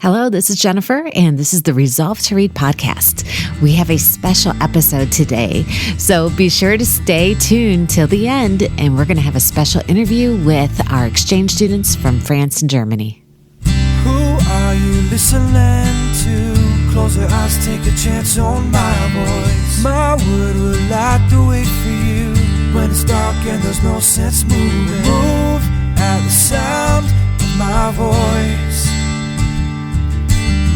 Hello, this is Jennifer, and this is the Resolve to Read podcast. We have a special episode today, so be sure to stay tuned till the end, and we're going to have a special interview with our exchange students from France and Germany. Who are you listening to? Close your eyes, take a chance on my voice. My word will light the way for you when it's dark and there's no sense moving. Move at the sound of my voice.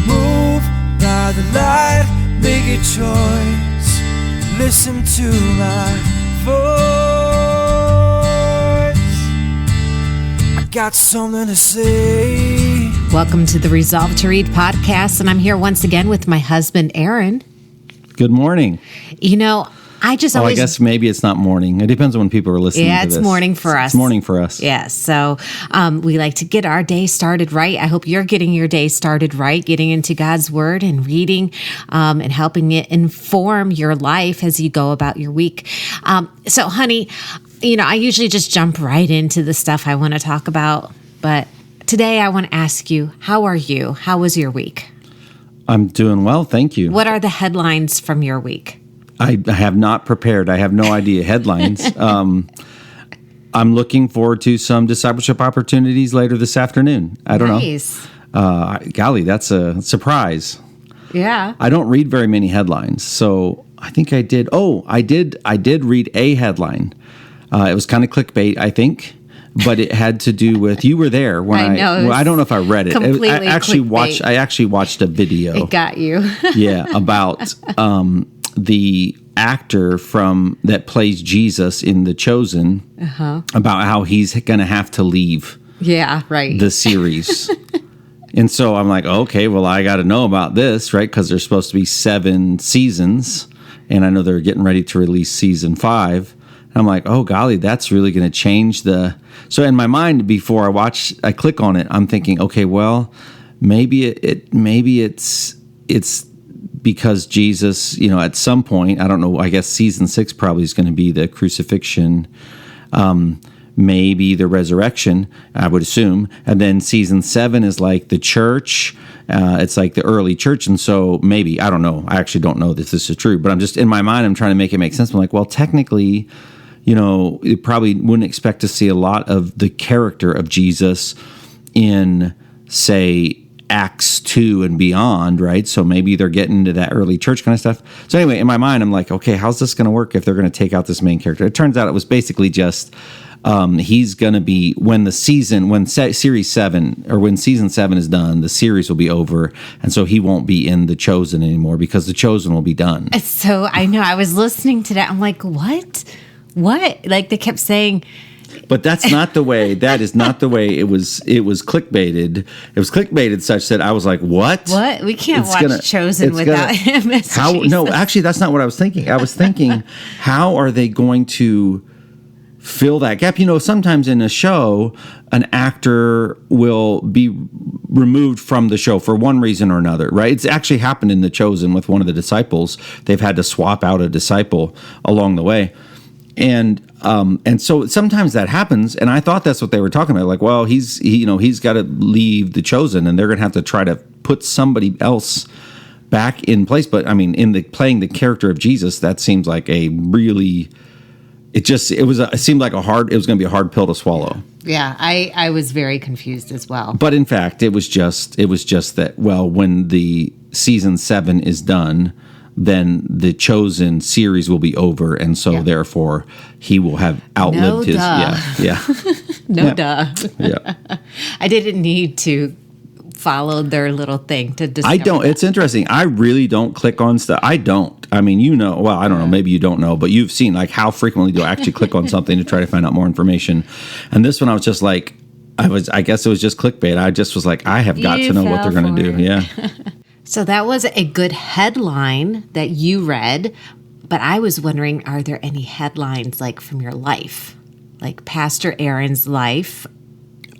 Move by the light, make a choice. Listen to my voice. I got something to say. Welcome to the Resolve to Read podcast, and I'm here once again with my husband, Aaron. Good morning. You know, I guess maybe it's not morning. It depends on when people are listening to this. Yeah, it's morning for us. It's morning for us. Yeah, so we like to get our day started right. I hope you're getting your day started right, getting into God's Word and reading and helping it inform your life as you go about your week. So, honey, you know, I usually just jump right into the stuff I want to talk about. But today I want to ask you, how are you? How was your week? I'm doing well, thank you. What are the headlines from your week? I have not prepared. I have no idea headlines. I'm looking forward to some discipleship opportunities later this afternoon. I don't know. Golly, that's a surprise. Yeah. I don't read very many headlines, so I think I did. Oh, I did read a headline. It was kind of clickbait, I think. But it had to do with, you were there when I know. I don't know if I read it. I actually watched a video. It got you. Yeah, about the actor that plays Jesus in The Chosen, about how he's going to have to leave. Yeah, right. The series. And so I'm like, okay, well, I got to know about this, right? Because there's supposed to be 7 seasons, and I know they're getting ready to release season 5. And I'm like, oh, golly, that's really going to change the... So in my mind, before I click on it, I'm thinking, okay, well, maybe it's because Jesus, you know, at some point, I don't know, I guess season 6 probably is going to be the crucifixion, maybe the resurrection, I would assume. And then season 7 is like the church. It's like the early church. And so maybe, I don't know. I actually don't know if this is true, but I'm just, in my mind, I'm trying to make it make sense. I'm like, well, technically, you know, you probably wouldn't expect to see a lot of the character of Jesus in, say, Acts 2 and beyond, right? So maybe they're getting into that early church kind of stuff. So anyway, in my mind, I'm like, okay, how's this going to work if they're going to take out this main character? It turns out it was basically just he's going to be, when season 7 is done, the series will be over, and so he won't be in The Chosen anymore because The Chosen will be done. So I know, I was listening to that. I'm like, what? Like they kept saying... But that's not the way. That is not the way it was. It was clickbaited. It was clickbaited such that I was like, "What? What? We can't watch Chosen without him." How? No, actually, that's not what I was thinking. I was thinking, how are they going to fill that gap? You know, sometimes in a show, an actor will be removed from the show for one reason or another, right? It's actually happened in The Chosen with one of the disciples. They've had to swap out a disciple along the way. And so sometimes that happens, and I thought that's what they were talking about. Like, well, he's got to leave The Chosen, and they're going to have to try to put somebody else back in place. But I mean, playing the character of Jesus, that seems like a really, it seemed like it was going to be a hard pill to swallow. Yeah, I was very confused as well. But in fact, it was just that, well, when the season 7 is done, then The Chosen series will be over, and so therefore he will have outlived his. Duh. Yeah. Duh. Yeah. I didn't need to follow their little thing to discover. I don't. It's interesting. I really don't click on stuff. I don't. I mean, you know. Well, I don't know. Maybe you don't know, but you've seen like how frequently do I actually click on something to try to find out more information? And this one, I was just like, I guess it was just clickbait. I just was like, I have got to know what they're going to do. Yeah. So that was a good headline that you read, but I was wondering, are there any headlines like from your life, like Pastor Aaron's life?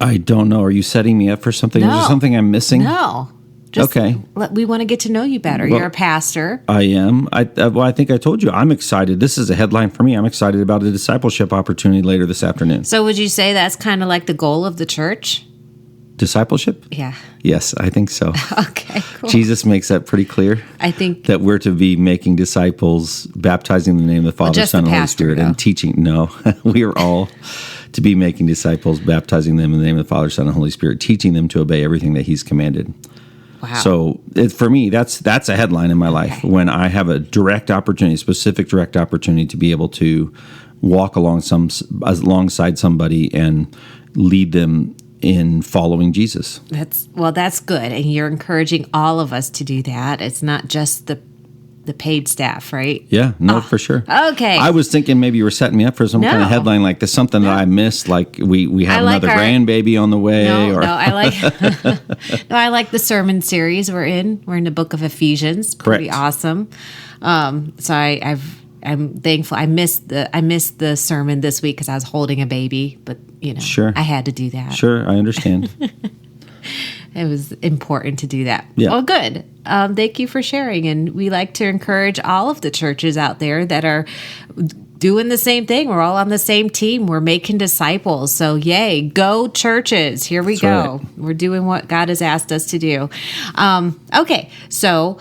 I don't know. Are you setting me up for something? No. Is there something I'm missing? No. Okay. We want to get to know you better. Well, you're a pastor. I am. I think I told you, I'm excited. This is a headline for me. I'm excited about a discipleship opportunity later this afternoon. So would you say that's kind of like the goal of the church? Discipleship? Yeah. Yes, I think so. Okay, cool. Jesus makes that pretty clear. I think That we're to be making disciples, baptizing in the name of the Father, just Son, the and Holy pastor, Spirit, though. and teaching. No, we are all to be making disciples, baptizing them in the name of the Father, Son, and Holy Spirit, teaching them to obey everything that He's commanded. wow. So for me, that's a headline in my life when I have a direct opportunity, specific direct opportunity to be able to walk alongside somebody and lead them in following Jesus. That's good. And you're encouraging all of us to do that. It's not just the paid staff, right? Yeah, no, for sure. Okay. I was thinking maybe you were setting me up for some kind No. of headline like this, something that I missed, like we have I like another grandbaby on the way. No, or I like I like the sermon series we're in. We're in the book of Ephesians. Pretty Correct. awesome. So I'm thankful. I missed the sermon this week because I was holding a baby, but Sure. I had to do that. Sure, I understand. It was important to do that. Yeah. Well, good. Thank you for sharing. And we like to encourage all of the churches out there that are doing the same thing. We're all on the same team. We're making disciples. So yay, go churches. Here we That's go. right. We're doing what God has asked us to do. Okay. So,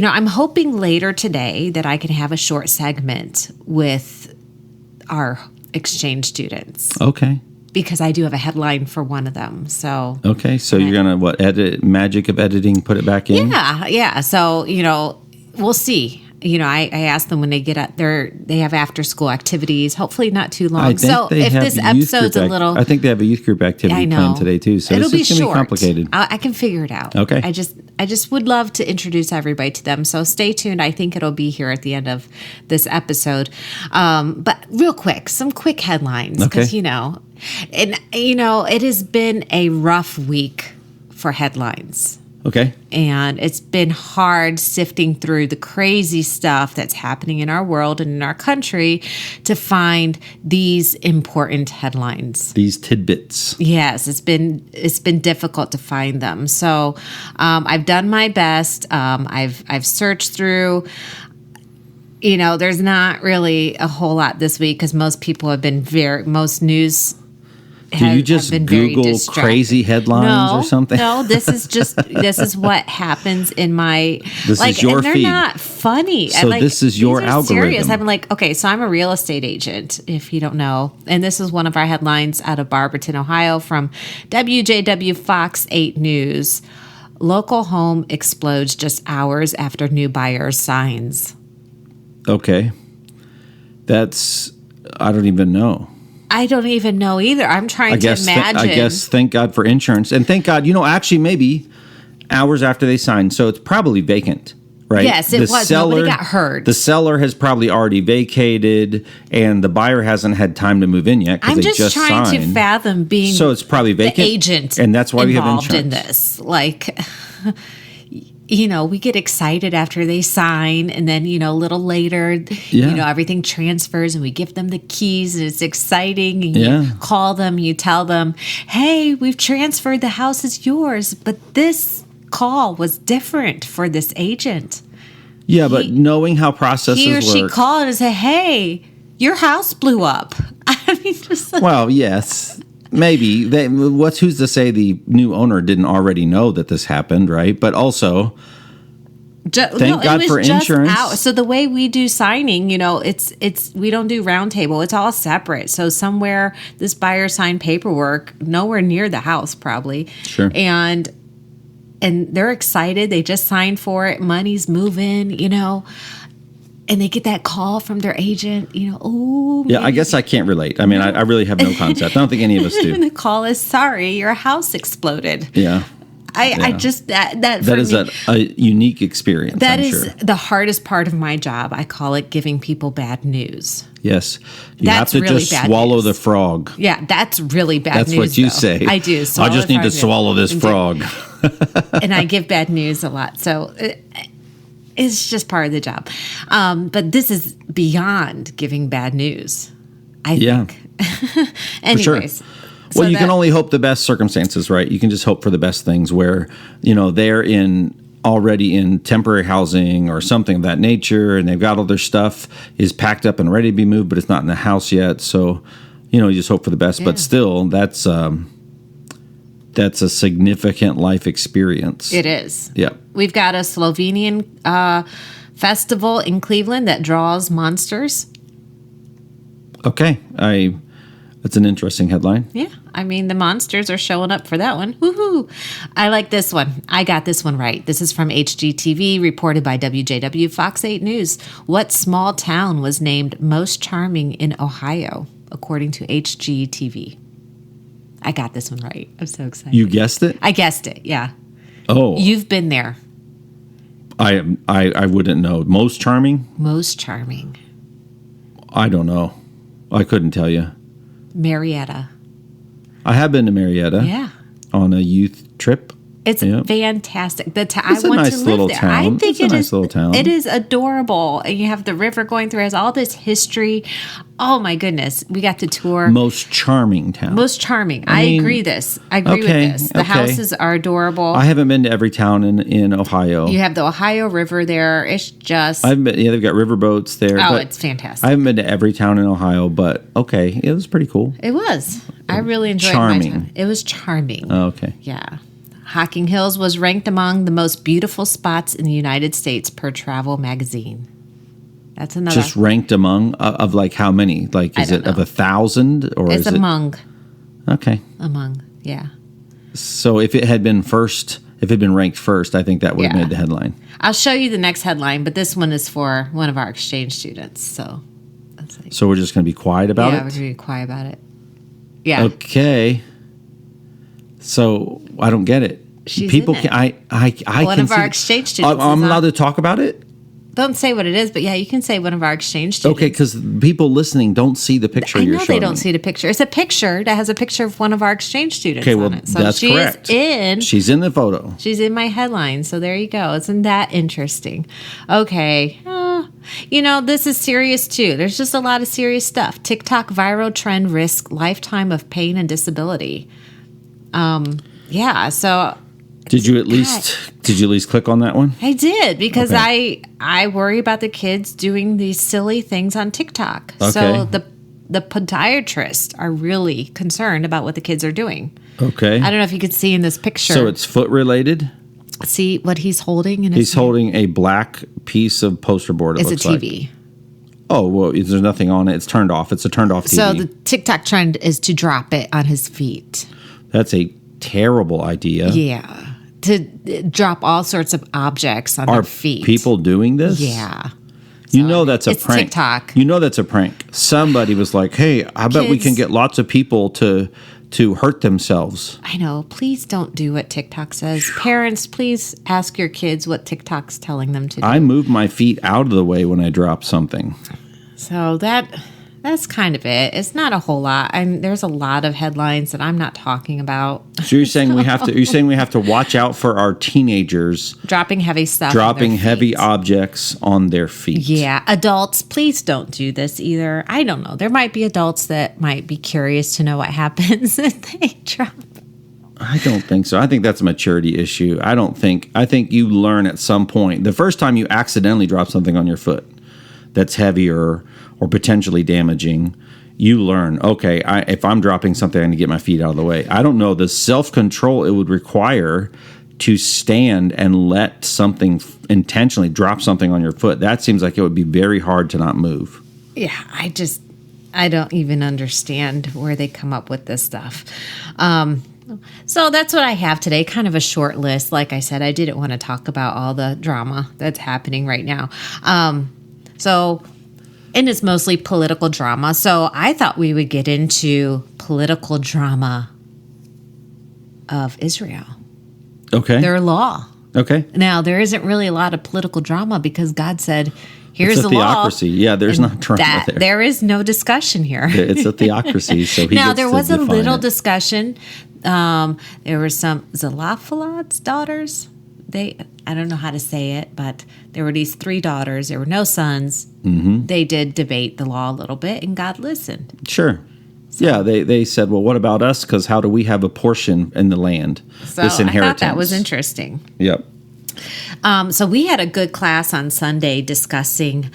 I'm hoping later today that I can have a short segment with our exchange students Okay. because I do have a headline for one of them. So Okay. So you're going to, edit, magic of editing, put it back in? Yeah. So, we'll see. I asked them when they get out there, they have after school activities, hopefully not too long. So if this episode's a little, I think they have a youth group activity I know planned today too. So it'll it's be going to short. be complicated. I can figure it out. Okay. I just would love to introduce everybody to them. So stay tuned. I think it'll be here at the end of this episode. But real quick, some quick headlines because, Okay. it has been a rough week for headlines. Okay. And it's been hard sifting through the crazy stuff that's happening in our world and in our country to find these important headlines. These tidbits. Yes, it's been difficult to find them. So I've done my best. I've searched through. There's not really a whole lot this week because most people have been most news. Do you just Google crazy headlines or something? No, this is what happens in my This is your and they're feed. not funny. So this is your these are serious. algorithm. I'm like, okay, so I'm a real estate agent, if you don't know. And this is one of our headlines out of Barberton, Ohio from WJW Fox 8 News. Local home explodes just hours after new buyer signs. Okay. I don't even know. I don't even know either. I'm trying to imagine. I guess thank God for insurance. And thank God, actually maybe hours after they signed. So it's probably vacant, right? Yes, it was. Nobody got hurt. The seller has probably already vacated and the buyer hasn't had time to move in yet because I'm they just trying signed. to fathom being So it's probably vacant. the agent and that's why we have involved insurance. in this. Like, we get excited after they sign, and then a little later, everything transfers, and we give them the keys, and it's exciting. And you call them, you tell them, "Hey, we've transferred. The house is yours." But this call was different for this agent. Yeah, but knowing how processes He or she work. called and said, "Hey, your house blew up." I mean, just like, Well, yes. Maybe. Who's to say the new owner didn't already know that this happened, right? But also, thank God for insurance. So the way we do signing, it's we don't do round table. It's all separate. So somewhere this buyer signed paperwork, nowhere near the house probably. Sure. And they're excited. They just signed for it. Money's moving, and they get that call from their agent, oh. Yeah, I guess I can't relate. I mean, I really have no concept. I don't think any of us do. And the call is, sorry, your house exploded. Yeah. I just, that That is a unique experience, That I'm is sure. the hardest part of my job. I call it giving people bad news. Yes. You That's have to really just bad swallow news. the frog. Yeah, that's really bad That's news. what you though. say. I do. I just need to swallow this frog. frog. And I give bad news a lot. So it's just part of the job. But this is beyond giving bad news, I think. Anyways. Sure. Well, you can only hope the best circumstances, right? You can just hope for the best things where, they're already in temporary housing or something of that nature, and they've got all their stuff is packed up and ready to be moved, but it's not in the house yet. So, you just hope for the best. Yeah. But still, that's that's a significant life experience. It is. Yeah. We've got a Slovenian festival in Cleveland that draws monsters. Okay. That's an interesting headline. Yeah. I mean, the monsters are showing up for that one. Woohoo. I like this one. I got this one right. This is from HGTV, reported by WJW Fox 8 News. What small town was named most charming in Ohio, according to HGTV? I got this one right. I'm so excited. You guessed it? I guessed it, yeah. Oh. You've been there. I wouldn't know. Most charming? Most charming. I don't know. I couldn't tell you. Marietta. I have been to Marietta. Yeah. On a youth trip. It's Yep. fantastic. It's I a want nice to live little there. town. I think It's a nice little town. It is adorable. And you have the river going through. It has all this history. Oh my goodness. We got to tour. Most charming town. Most charming. I I mean, agree I agree okay, with this. The okay. houses are adorable. I haven't been to every town in Ohio. You have the Ohio River there. It's just I've been. Yeah, they've got riverboats there. oh, but it's fantastic. I haven't been to every town in Ohio, but okay, it was pretty cool. It was. I really enjoyed Charming. my time. It was charming. Oh, okay. Yeah. Hocking Hills was ranked among the most beautiful spots in the United States per Travel Magazine. That's another. Just ranked among of like how many? Like I is don't it of know. 1,000 or It's is among. it? Okay. Among. Yeah. So if it had been ranked first, I think that would have Yeah. made the headline. I'll show you the next headline, but this one is for one of our exchange students. So that's like, So we're just going to be quiet about yeah, we're it. going to be quiet about it. Yeah. Okay. So I don't get it. She's People in it. can I One can of our see- exchange students I'm is allowed on- to talk about it? Don't say what it is, but yeah, you can say one of our exchange students. Okay, because people listening don't see the picture I you're know showing. they don't me. see the picture. It's a picture that has a picture of one of our exchange students Okay, well, on it. So that's she correct. is in. She's in the photo. She's in my headline. So there you go. Isn't that interesting? Okay. This is serious too. There's just a lot of serious stuff. TikTok viral trend risk lifetime of pain and disability. Yeah. So Did you at least click on that one? I did because Okay. I worry about the kids doing these silly things on TikTok. So Okay. the podiatrists are really concerned about what the kids are doing. Okay. I don't know if you could see in this picture. So it's foot related. See what he's holding in his He's holding a black piece of poster board. It It's a looks TV. like. Oh well, there's nothing on it. It's turned off. It's a turned off TV. So the TikTok trend is to drop it on his feet. That's a terrible idea. Yeah. To drop all sorts of objects on Are their feet. people doing this? Yeah. You know that's a It's prank. TikTok. You know that's a prank. Somebody was like, "Hey, I bet we Kids- can get lots of people to hurt themselves." I know. Please don't do what TikTok says. Parents, please ask your kids what TikTok's telling them to do. I move my feet out of the way when I drop something. So that's kind of it. It's not a whole lot. There's a lot of headlines that I'm not talking about. So you're saying we have to watch out for our teenagers Dropping heavy stuff. on dropping their heavy feet. objects on their feet. Yeah, adults, please don't do this either. I don't know. There might be adults that might be curious to know what happens if they drop. I don't think so. I think that's a maturity issue. I think you learn at some point. The first time you accidentally drop something on your foot that's heavier or potentially damaging, you learn, okay, if I'm dropping something, I need to get my feet out of the way. I don't know the self-control it would require to stand and let something intentionally drop something on your foot. That seems like it would be very hard to not move. Yeah, I don't even understand where they come up with this stuff. So that's what I have today, kind of a short list. Like I said, I didn't want to talk about all the drama that's happening right now. And it's mostly political drama. So I thought we would get into political drama of Israel, Okay. their law. Okay. Now, there isn't really a lot of political drama because God said, here's It's a the law. theocracy. Yeah, there's And not drama there. There is no discussion here. It's a theocracy, so he Now, gets there to was a define little it. discussion. There were some Zelophehad's daughters. I don't know how to say it, but there were these 3 daughters. There were no sons. Mm-hmm. They did debate the law a little bit, and God listened. Sure. Yeah, they said, well, what about us? Because how do we have a portion in the land? So this I inheritance. thought that was interesting. Yep. So we had a good class on Sunday discussing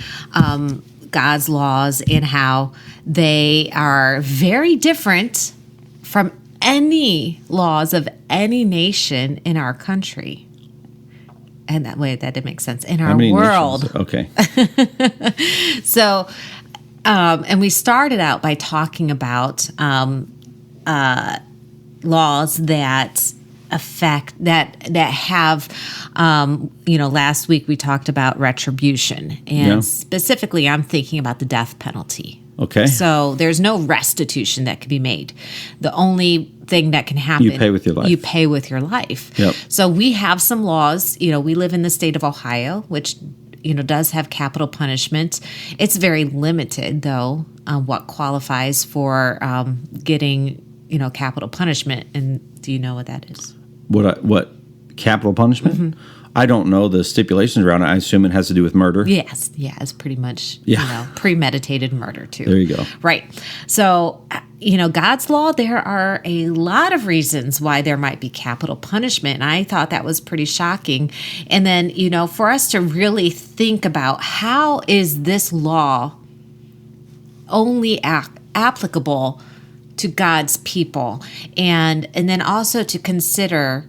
God's laws and how they are very different from any laws of any nation in our country. And that way, that didn't make sense. In our world. Nations? Okay. So, and we started out by talking about laws that affect that have last week we talked about retribution, and specifically I'm thinking about the death penalty. Okay. So there's no restitution that can be made. The only thing that can happen, you pay with your life. You pay with your life. Yep. So we have some laws. We live in the state of Ohio, which does have capital punishment. It's very limited, though, what qualifies for getting capital punishment. And do you know what that is? What capital punishment? Mm-hmm. I don't know the stipulations around it. I assume it has to do with murder. Yes. Yeah, it's pretty much premeditated murder too. There you go. Right. So God's law, there are a lot of reasons why there might be capital punishment. And I thought that was pretty shocking. And then, for us to really think about how is this law only applicable to God's people, and then also to consider,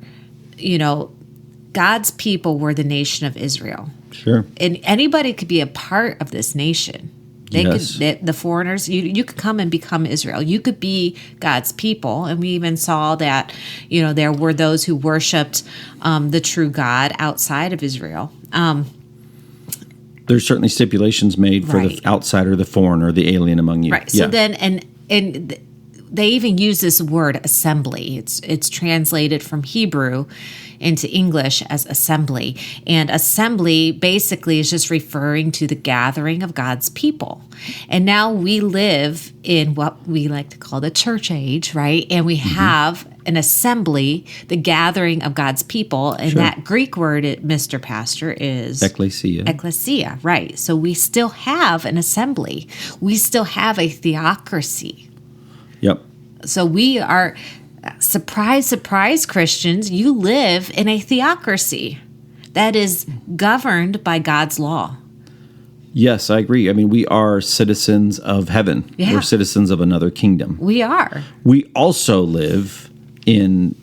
God's people were the nation of Israel. Sure. And anybody could be a part of this nation. The foreigners, you could come and become Israel. You could be God's people. And we even saw that, there were those who worshiped the true God outside of Israel. There's certainly stipulations made for the outsider, the foreigner, the alien among you. Right. So then, and they even use this word assembly. It's translated from Hebrew into English as assembly. And assembly basically is just referring to the gathering of God's people. And now we live in what we like to call the church age, right? And we have an assembly, the gathering of God's people. And that Greek word, Mr. Pastor, is ecclesia. Ecclesia, right. So we still have an assembly. We still have a theocracy. Yep. So we are, surprise, surprise, Christians, you live in a theocracy that is governed by God's law. Yes, I agree. I mean, we are citizens of heaven. Yeah. We're citizens of another kingdom. We are. We also live in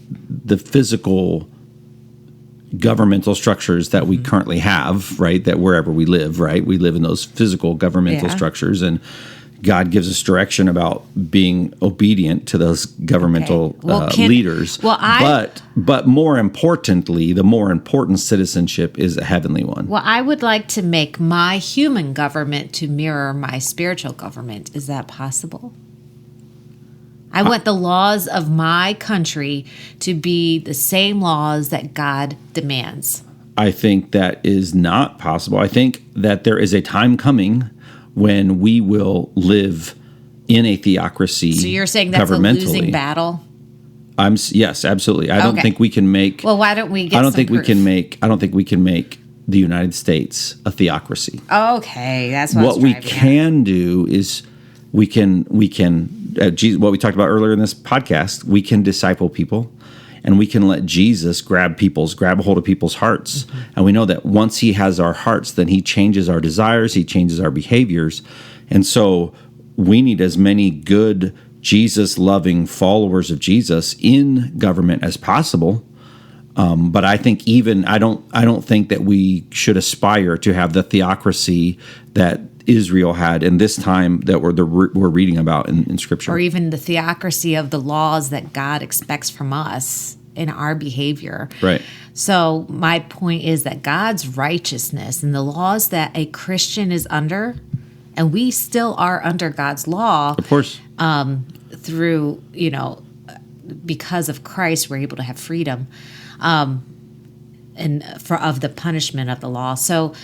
the physical governmental structures that we currently have, right? That wherever we live, right? We live in those physical governmental structures, and God gives us direction about being obedient to those governmental leaders. But more importantly, the more important citizenship is a heavenly one. Well, I would like to make my human government to mirror my spiritual government. Is that possible? I want the laws of my country to be the same laws that God demands. I think that is not possible. I think that there is a time coming when we will live in a theocracy. So you're saying that's a losing battle? Yes, absolutely. I don't think we can make. Well, why don't we get? I don't think we can make the United States a theocracy. Okay, that's what we can do is we can what we talked about earlier in this podcast. We can disciple people. And we can let Jesus grab a hold of people's hearts. Mm-hmm. And we know that once he has our hearts, then he changes our desires, he changes our behaviors. And so we need as many good Jesus-loving followers of Jesus in government as possible. But I think I don't think that we should aspire to have the theocracy that Israel had in this time that we're reading about in Scripture. Or even the theocracy of the laws that God expects from us in our behavior. Right. So my point is that God's righteousness and the laws that a Christian is under, and we still are under God's law. Of course. Through, because of Christ, we're able to have freedom of the punishment of the law. So,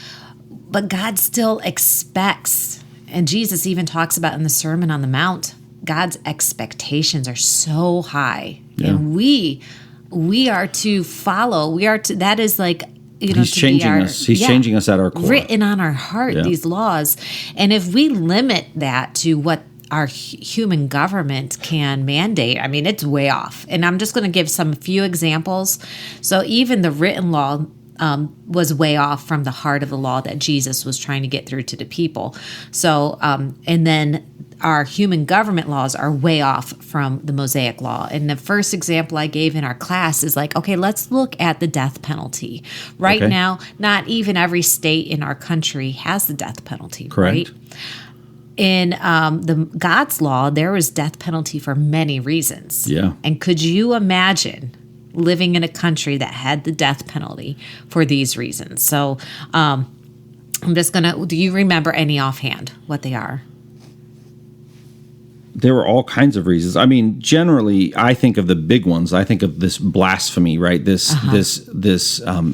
but God still expects, and Jesus even talks about in the Sermon on the Mount, God's expectations are so high, and we are to follow. That is like, He's changing us. He's changing us at our core, written on our heart. These laws, and if we limit that to what our human government can mandate, I mean, it's way off. And I'm just going to give a few examples. So even the written law was way off from the heart of the law that Jesus was trying to get through to the people. So, and then our human government laws are way off from the Mosaic Law. And the first example I gave in our class is like, okay, let's look at the death penalty. Right Okay. now, not even every state in our country has the death penalty, Correct. right? In the God's law, there was death penalty for many reasons. Yeah. And could you imagine living in a country that had the death penalty for these reasons? So I'm just going to, do you remember any offhand what they are? There were all kinds of reasons. I mean, generally, I think of the big ones. I think of this blasphemy, right? This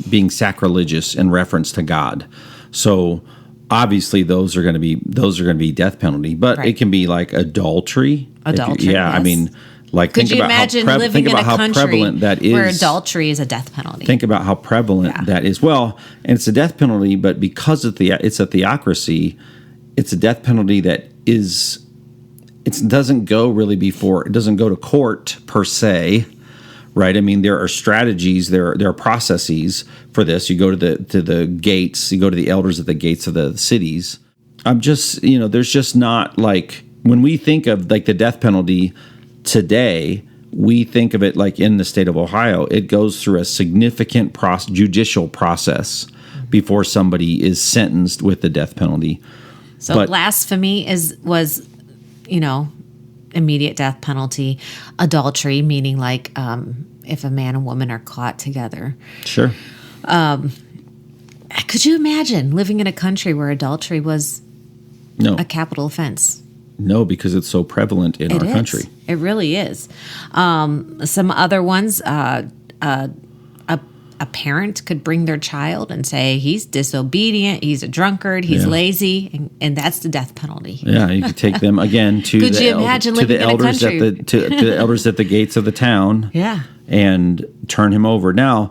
being sacrilegious in reference to God. So obviously, those are going to be death penalty. But Right. it can be like adultery. Adultery, Yeah, I yes. mean, like Could think you about imagine how living think in about a how country prevalent that is. where adultery is a death penalty? Think about how prevalent Yeah. that is. Well, and it's a death penalty, but because it's a theocracy, it's a death penalty that is. It doesn't go to court per se, right? I mean, there are strategies, there are processes for this. You go to the gates, you go to the elders at the gates of the cities. There's just not like when we think of like the death penalty today, we think of it like in the state of Ohio. It goes through a significant judicial process before somebody is sentenced with the death penalty. So But- blasphemy was immediate death penalty. Adultery, meaning like if a man and woman are caught together. Sure. Could you imagine living in a country where adultery was No. a capital offense? No, because it's so prevalent in our It is. country. It really is. Some other ones, a parent could bring their child and say he's disobedient, he's a drunkard, he's Yeah. lazy, and that's the death penalty. Yeah, you could take them again to Could the you imagine living in a elders country? to the elders at the gates of the town. Yeah. And turn him over. Now,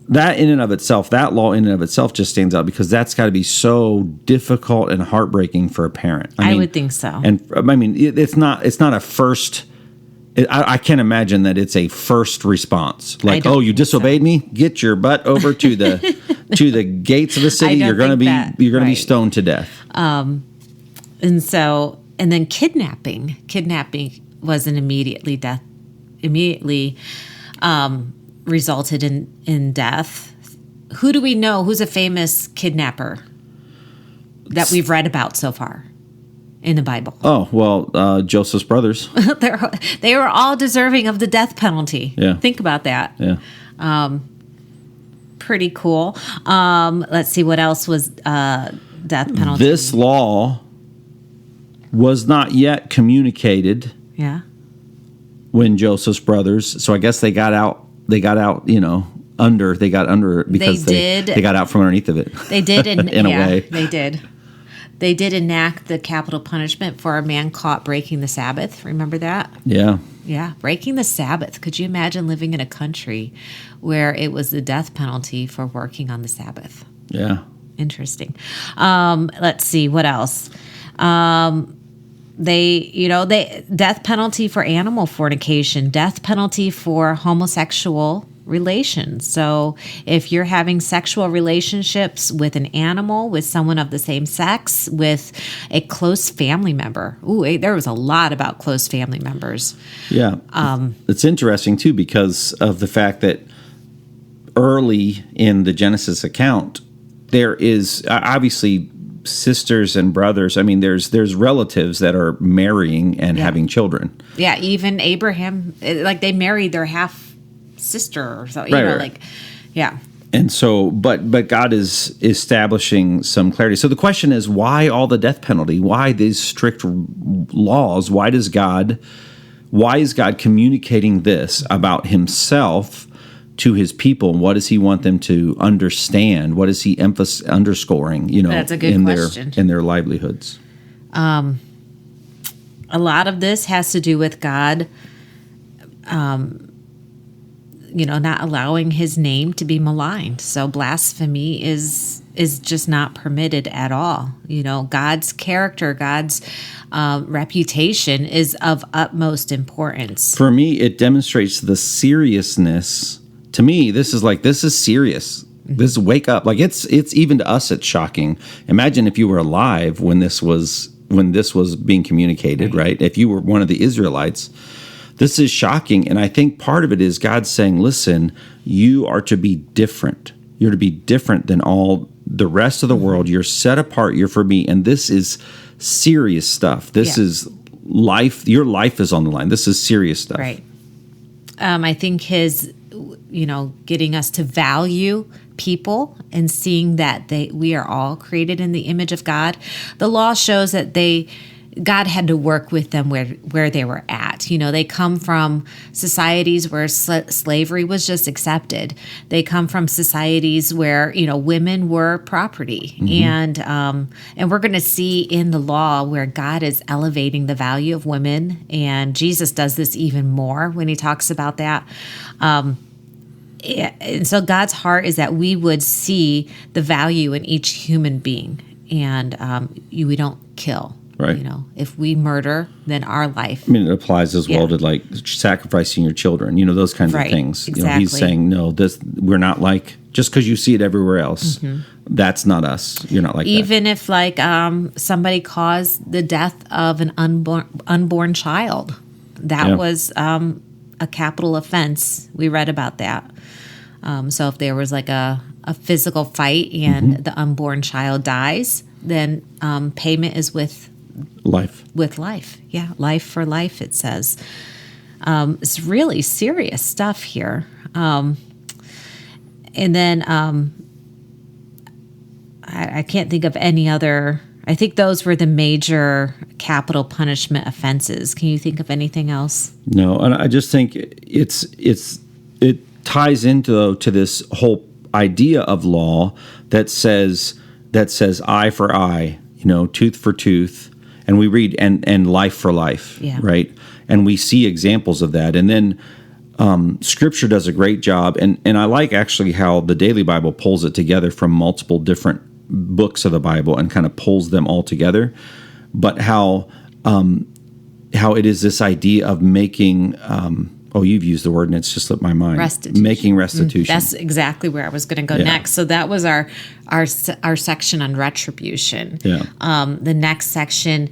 that in and of itself, that law in and of itself just stands out because that's got to be so difficult and heartbreaking for a parent. I would think so. And I mean, it's not a first. I can't imagine that it's a first response. Like, don't oh, you think so. disobeyed me? Get your butt over to the gates of the city. don't You're gonna think be that, you're gonna be right. stoned to death. And then kidnapping. Kidnapping was an immediately resulted in death. Who do we know? Who's a famous kidnapper that we've read about so far in the Bible? Oh well, Joseph's brothers. They were all deserving of the death penalty. Yeah. Think about that. Yeah. Pretty cool. Let's see what else was death penalty. This law was not yet communicated Yeah. when Joseph's brothers. So I guess they got out. They got out. They got under it because They did. they got out from underneath of it. They did, In a way. They did. They did enact the capital punishment for a man caught breaking the Sabbath. Remember that? Yeah. Yeah, breaking the Sabbath. Could you imagine living in a country where it was the death penalty for working on the Sabbath? Yeah. Interesting. Let's see what else. They death penalty for animal fornication, death penalty for homosexual relations. So if you're having sexual relationships with an animal, with someone of the same sex, with a close family member. There was a lot about close family members. Yeah. It's interesting too because of the fact that early in the Genesis account, there is obviously sisters and brothers. I mean, there's relatives that are marrying and having children. Yeah, even Abraham, like they married their half sister or something. Right. Yeah. And so, but God is establishing some clarity. So the question is, why all the death penalty? Why these strict laws? Why is God communicating this about Himself to His people? What does He want them to understand? What is He underscoring? That's a good question. In their livelihoods. A lot of this has to do with God, not allowing His name to be maligned. So blasphemy is just not permitted at all. God's character, God's reputation is of utmost importance. For me, it demonstrates the seriousness. To me, this is serious. This is wake up. Like it's even to us, it's shocking. Imagine if you were alive when this was when this was being communicated, right? If you were one of the Israelites, this is shocking. And I think part of it is God saying, listen, you are to be different. You're to be different than all the rest of the world. You're set apart. You're for me. And this is serious stuff. This is life. Your life is on the line. This is serious stuff. Right. I think his, getting us to value people and seeing that we are all created in the image of God. The law shows that God had to work with them where they were at. They come from societies where slavery was just accepted. They come from societies where, women were property. And we're going to see in the law where God is elevating the value of women. And Jesus does this even more when he talks about that. And so God's heart is that we would see the value in each human being. And we don't kill. Right. If we murder, then our life. I mean, it applies as well to like sacrificing your children, those kinds of things. Exactly. He's saying, no, we're not like, just because you see it everywhere else, that's not us. You're not like even that. If somebody caused the death of an unborn child, that was a capital offense. We read about that. So if there was like a physical fight and the unborn child dies, then payment is with life. With life. Yeah. Life for life, it says. It's really serious stuff here. And then I can't think of any other. I think those were the major capital punishment offenses. Can you think of anything else? No, and I just think it ties into this whole idea of law that says eye for eye, tooth for tooth. And we read and life for life, right? And we see examples of that. And then Scripture does a great job. And I like actually how the Daily Bible pulls it together from multiple different books of the Bible and kind of pulls them all together. But how it is this idea of making you've used the word and it's just slipped my mind. Restitution. Making restitution. That's exactly where I was going to go next. So that was our section on retribution. Yeah. The next section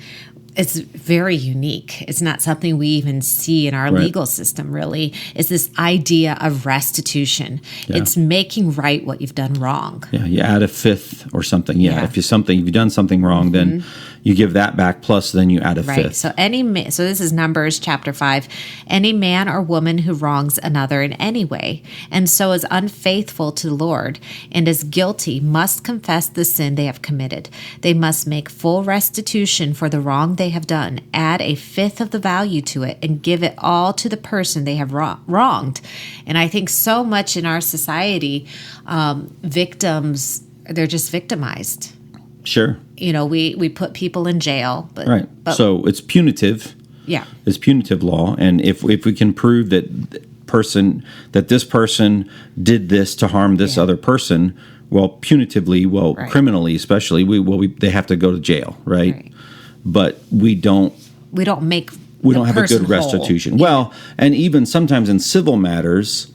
is very unique. It's not something we even see in our legal system, really. It's this idea of restitution. Yeah. It's making right what you've done wrong. Yeah, you add a fifth or something. Yeah. If you've done something wrong, then you give that back, plus then you add a fifth. So so this is Numbers chapter 5. Any man or woman who wrongs another in any way, and so is unfaithful to the Lord, and is guilty, must confess the sin they have committed. They must make full restitution for the wrong they have done, add a fifth of the value to it, and give it all to the person they have wronged. And I think so much in our society, victims, they're just victimized. Sure. We put people in jail. But so it's punitive. Yeah. It's punitive law. And if we can prove that this person did this to harm this other person, punitively, criminally especially, they have to go to jail, right? But we don't have a good restitution. Yeah. Well, and even sometimes in civil matters,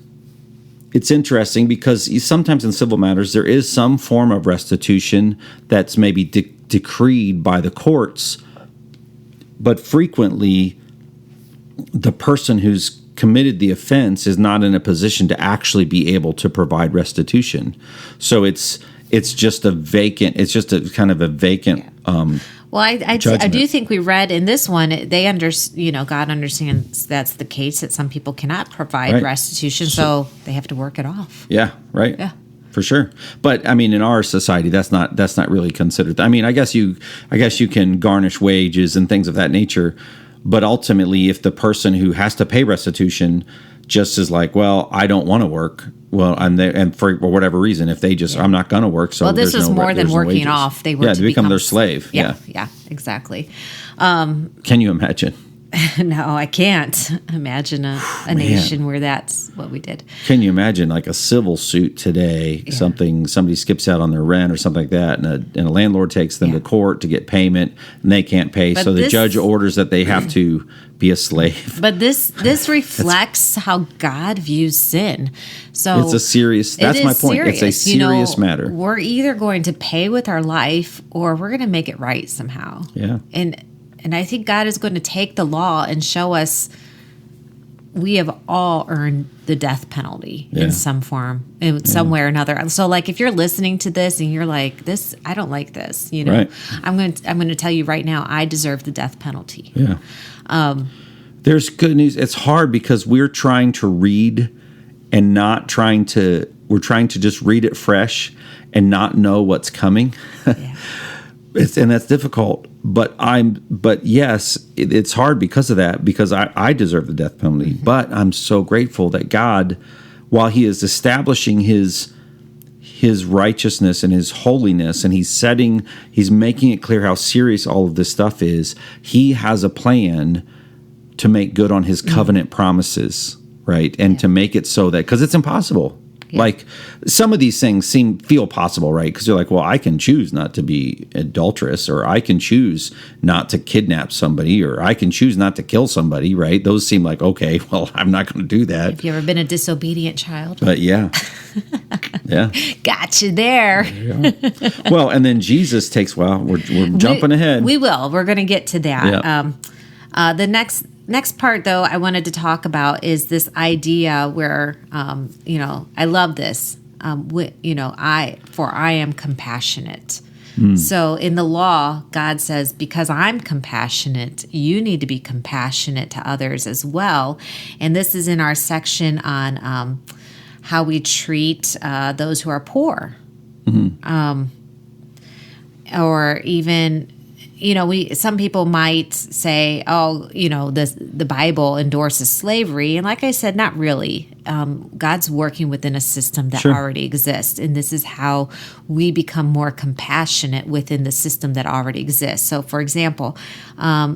it's interesting because sometimes in civil matters there is some form of restitution that's maybe decreed by the courts, but frequently the person who's committed the offense is not in a position to actually be able to provide restitution. So it's just a vacant. It's just a kind of a vacant. Well, I do think we read in this one, God understands that's the case, that some people cannot provide restitution, so they have to work it off. Yeah, right. Yeah. For sure. But I mean, in our society, that's not really considered. I mean, I guess you can garnish wages and things of that nature, but ultimately, if the person who has to pay restitution just is like, well, I don't want to work. Well, and for whatever reason, if they just, I'm not going to work. So this was more than working off. They were to become their slave. Yeah, exactly. Can you imagine? No, I can't imagine a nation where that's what we did. Can you imagine like a civil suit today? Somebody skips out on their rent or something like that, and a landlord takes them to court to get payment, and they can't pay, so the judge orders that they have to be a slave. But this reflects how God views sin. So it's a serious. That's my point. Serious. It's a serious matter. We're either going to pay with our life, or we're going to make it right somehow. Yeah. And I think God is going to take the law and show us we have all earned the death penalty in some form, in some way or another. So, like, if you're listening to this and you're like, "This, I don't like this," Right. I'm going to tell you right now, I deserve the death penalty. Yeah. There's good news. It's hard because we're trying to read and not trying to. We're trying to just read it fresh and not know what's coming. Yeah. And that's difficult, but yes, it's hard because of that, because I deserve the death penalty. Mm-hmm. But I'm so grateful that God, while He is establishing His righteousness and His holiness, and He's making it clear how serious all of this stuff is, He has a plan to make good on His covenant promises, right? And to make it so that, because it's impossible. Yeah. Like, some of these things feel possible, right? Because you're like, well, I can choose not to be adulterous, or I can choose not to kidnap somebody, or I can choose not to kill somebody, right? Those seem like, okay, well, I'm not going to do that. Have you ever been a disobedient child? But yeah. Yeah. Got you there. Well, and then Jesus takes, we're jumping ahead. We will. We're going to get to that. Yeah. The next part, though, I wanted to talk about is this idea where, I love this. I am compassionate. So in the law, God says, because I'm compassionate, you need to be compassionate to others as well. And this is in our section on how we treat those who are poor. Mm-hmm. Or even... some people might say, the Bible endorses slavery. And like I said, not really. God's working within a system that already exists. And this is how we become more compassionate within the system that already exists. So, for example,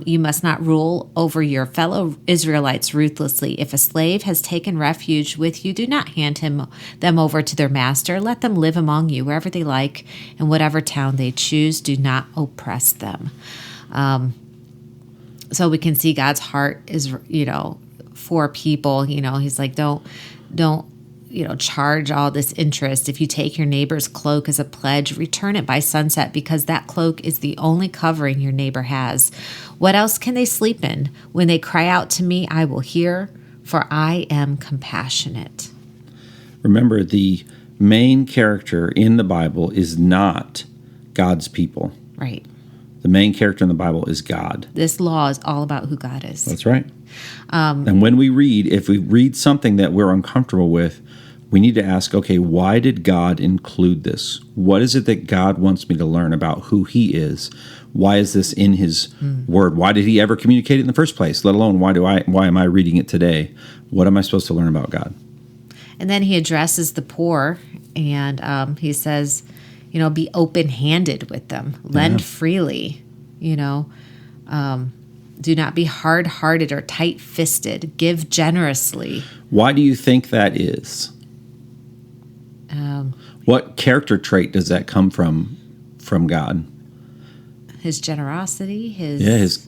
you must not rule over your fellow Israelites ruthlessly. If a slave has taken refuge with you, do not hand them over to their master. Let them live among you wherever they like, in whatever town they choose. Do not oppress them. So we can see God's heart is, for people. He's like, don't charge all this interest. If you take your neighbor's cloak as a pledge, return it by sunset, because that cloak is the only covering your neighbor has. What else can they sleep in? When they cry out to me, I will hear, for I am compassionate. Remember, the main character in the Bible is not God's people. Right. The main character in the Bible is God. This law is all about who God is. That's right. And when if we read something that we're uncomfortable with, we need to ask, okay, why did God include this? What is it that God wants me to learn about who He is? Why is this in His Word? Why did He ever communicate it in the first place? Let alone, why am I reading it today? What am I supposed to learn about God? And then He addresses the poor, and He says, be open-handed with them. Lend freely, do not be hard-hearted or tight-fisted. Give generously. Why do you think that is? What character trait does that come from God? His generosity, his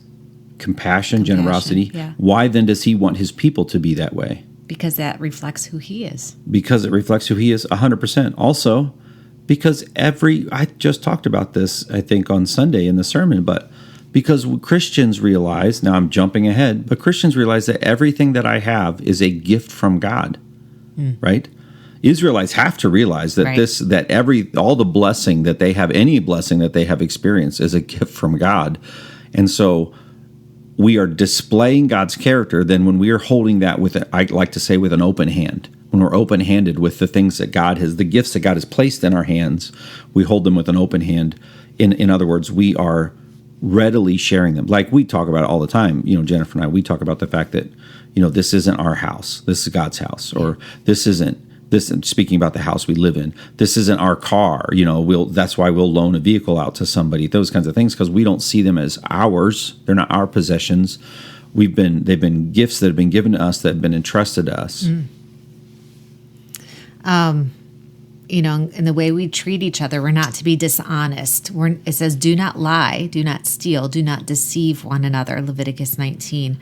compassion, generosity. Yeah. Why then does He want His people to be that way? Because that reflects who He is. Because it reflects who He is 100%. Also, because I just talked about this, I think, on Sunday in the sermon, but because Christians realize, now I'm jumping ahead, but Christians realize that everything that I have is a gift from God, right? Israelites have to realize that all the blessing that they have, any blessing that they have experienced, is a gift from God. And so we are displaying God's character then when we are holding that I like to say, with an open hand. When we're open-handed with the things that God has, the gifts that God has placed in our hands, we hold them with an open hand. In other words, we are readily sharing them. Like we talk about it all the time. Jennifer and I, we talk about the fact that, this isn't our house. This is God's house. Or speaking about the house we live in, this isn't our car. That's why we'll loan a vehicle out to somebody, those kinds of things, because we don't see them as ours. They're not our possessions. they've been gifts that have been given to us, that have been entrusted to us. In the way we treat each other, we're not to be dishonest. It says, do not lie, do not steal, do not deceive one another, Leviticus 19.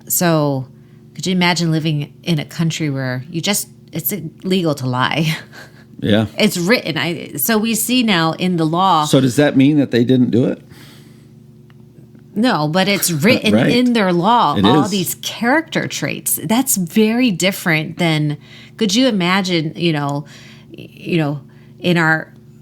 So could you imagine living in a country where it's illegal to lie? Yeah. It's written. So we see now in the law. So does that mean that they didn't do it? No, but it's written Right. in their law, It all is. these character traits. That's very different than, could you imagine,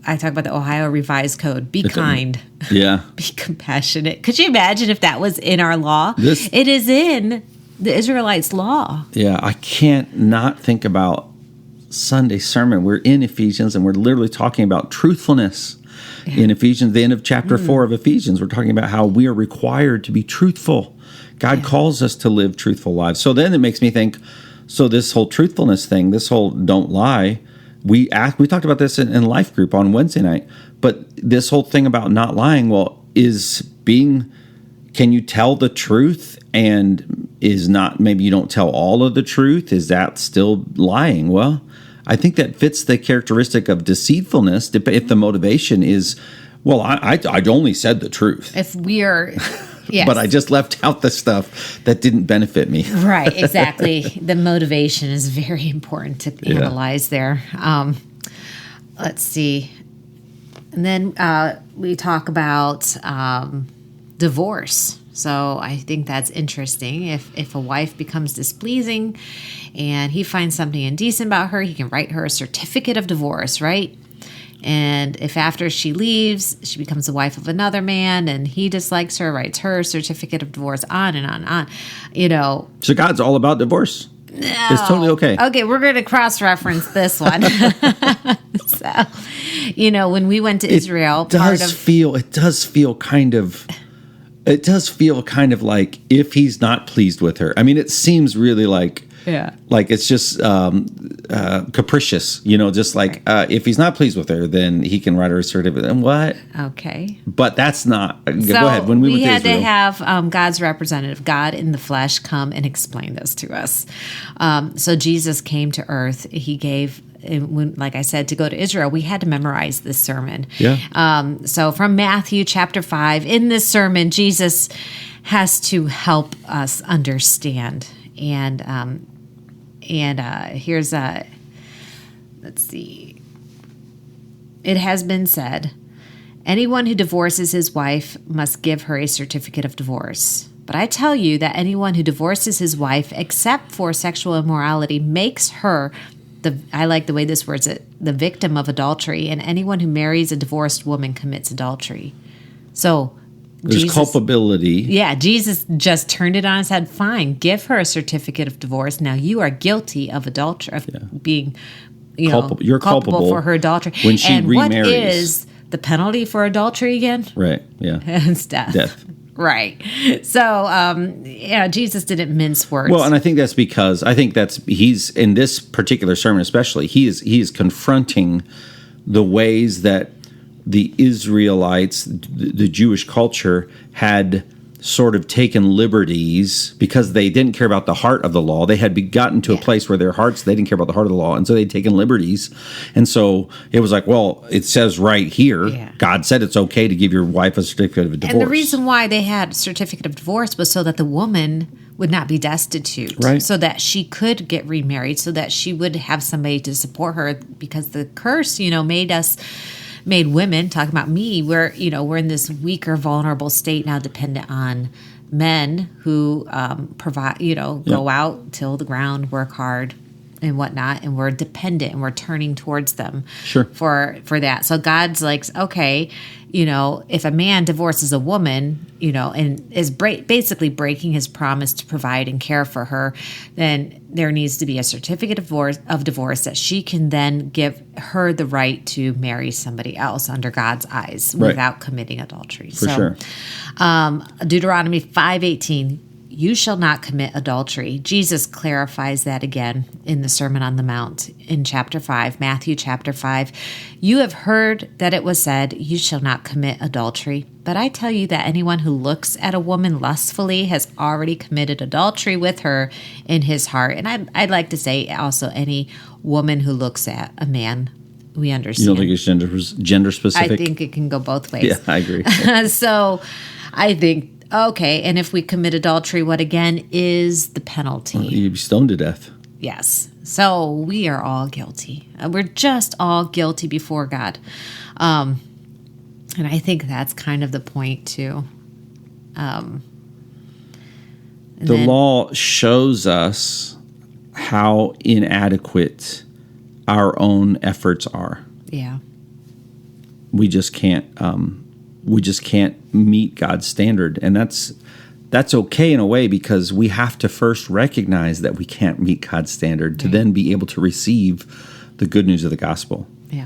I talk about the Ohio Revised Code, be kind, Yeah. be compassionate. Could you imagine if that was in our law? This- It is in the Israelites' law. Yeah, I can't not think about Sunday sermon. We're in Ephesians, and we're literally talking about truthfulness. In Ephesians, the end of chapter 4 of Ephesians, we're talking about how we are required to be truthful. God calls us to live truthful lives. So then it makes me think, so this whole truthfulness thing, this whole don't lie, we talked about this in life group on Wednesday night, but this whole thing about not lying, can you tell the truth and maybe you don't tell all of the truth? Is that still lying? Well, I think that fits the characteristic of deceitfulness if the motivation is, I only said the truth. If we are, yes. But I just left out the stuff that didn't benefit me. Right, exactly. The motivation is very important to analyze there. Let's see. And then we talk about divorce. So I think that's interesting. If a wife becomes displeasing and he finds something indecent about her, he can write her a certificate of divorce, right? And if after she leaves, she becomes the wife of another man and he dislikes her, writes her a certificate of divorce, on and on and on. So God's all about divorce. No. It's totally okay. Okay, we're going to cross-reference this one. So, when we went to Israel, It does feel kind of like if he's not pleased with her. I mean, it seems really like it's just capricious, just like if he's not pleased with her, then he can write her a certificate. And what? Okay. But that's not. Go So ahead. When we went to had Israel, to have God's representative, God in the flesh, come and explain this to us. So Jesus came to earth. He gave. Like I said, to go to Israel, we had to memorize this sermon. Yeah. So from Matthew chapter 5, in this sermon, Jesus has to help us understand. And here's let's see. It has been said, anyone who divorces his wife must give her a certificate of divorce. But I tell you that anyone who divorces his wife except for sexual immorality makes her, I like the way this words it, the victim of adultery, and anyone who marries a divorced woman commits adultery. So there's culpability. Yeah, Jesus just turned it on his head. Fine, give her a certificate of divorce. Now you are guilty of adultery, of being, You're culpable for her adultery. when she and remarries. What is the penalty for adultery again? Right. Yeah. It's death. Death. Right. So, Jesus didn't mince words. Well, and I think that's because he's in this particular sermon, especially, he is confronting the ways that the Israelites, the Jewish culture, had sort of taken liberties because they didn't care about the heart of the law. They had gotten to a place where their hearts, they didn't care about the heart of the law. And so they'd taken liberties. And so it was like, well, it says right here, God said it's okay to give your wife a certificate of divorce. And the reason why they had a certificate of divorce was so that the woman would not be destitute, right, so that she could get remarried, so that she would have somebody to support her, because the curse, made women, talking about me, we're in this weaker, vulnerable state now, dependent on men who provide, go out, till the ground, work hard and whatnot, and we're dependent and we're turning towards them for that. So God's like, okay, if a man divorces a woman, and is basically breaking his promise to provide and care for her, then there needs to be a certificate of divorce that she can then give her the right to marry somebody else under God's eyes without committing adultery. For sure. Deuteronomy 5:18. you shall not commit adultery. Jesus clarifies that again in the Sermon on the Mount in chapter 5, Matthew chapter 5. You have heard that it was said, you shall not commit adultery. But I tell you that anyone who looks at a woman lustfully has already committed adultery with her in his heart. And I'd like to say also any woman who looks at a man. We understand. You don't think it's gender specific? I think it can go both ways. Yeah, I agree. So I think, okay, and if we commit adultery, what again is the penalty? You'd be stoned to death. Yes. So we are all guilty. We're just all guilty before God. And I think that's kind of the point too. The law shows us how inadequate our own efforts are. Yeah. We just can't meet God's standard, and that's okay in a way, because we have to first recognize that we can't meet God's standard to then be able to receive the good news of the gospel. Yeah.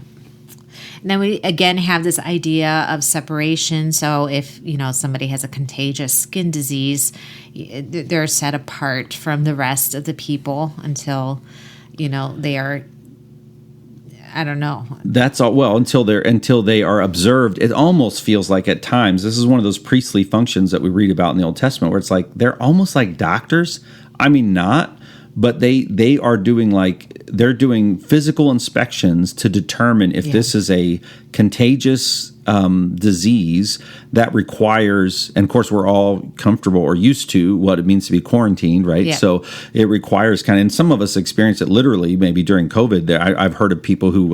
And then we again have this idea of separation. So if, somebody has a contagious skin disease, they're set apart from the rest of the people until, they are, I don't know. That's all. Well, until they are observed. It almost feels like at times, this is one of those priestly functions that we read about in the Old Testament, where it's like they're almost like doctors. I mean, not, but they are they're doing physical inspections to determine if this is a contagious disease that requires, and of course we're all comfortable or used to what it means to be quarantined, right? Yeah. So it requires and some of us experience it literally, maybe during COVID. I've heard of people who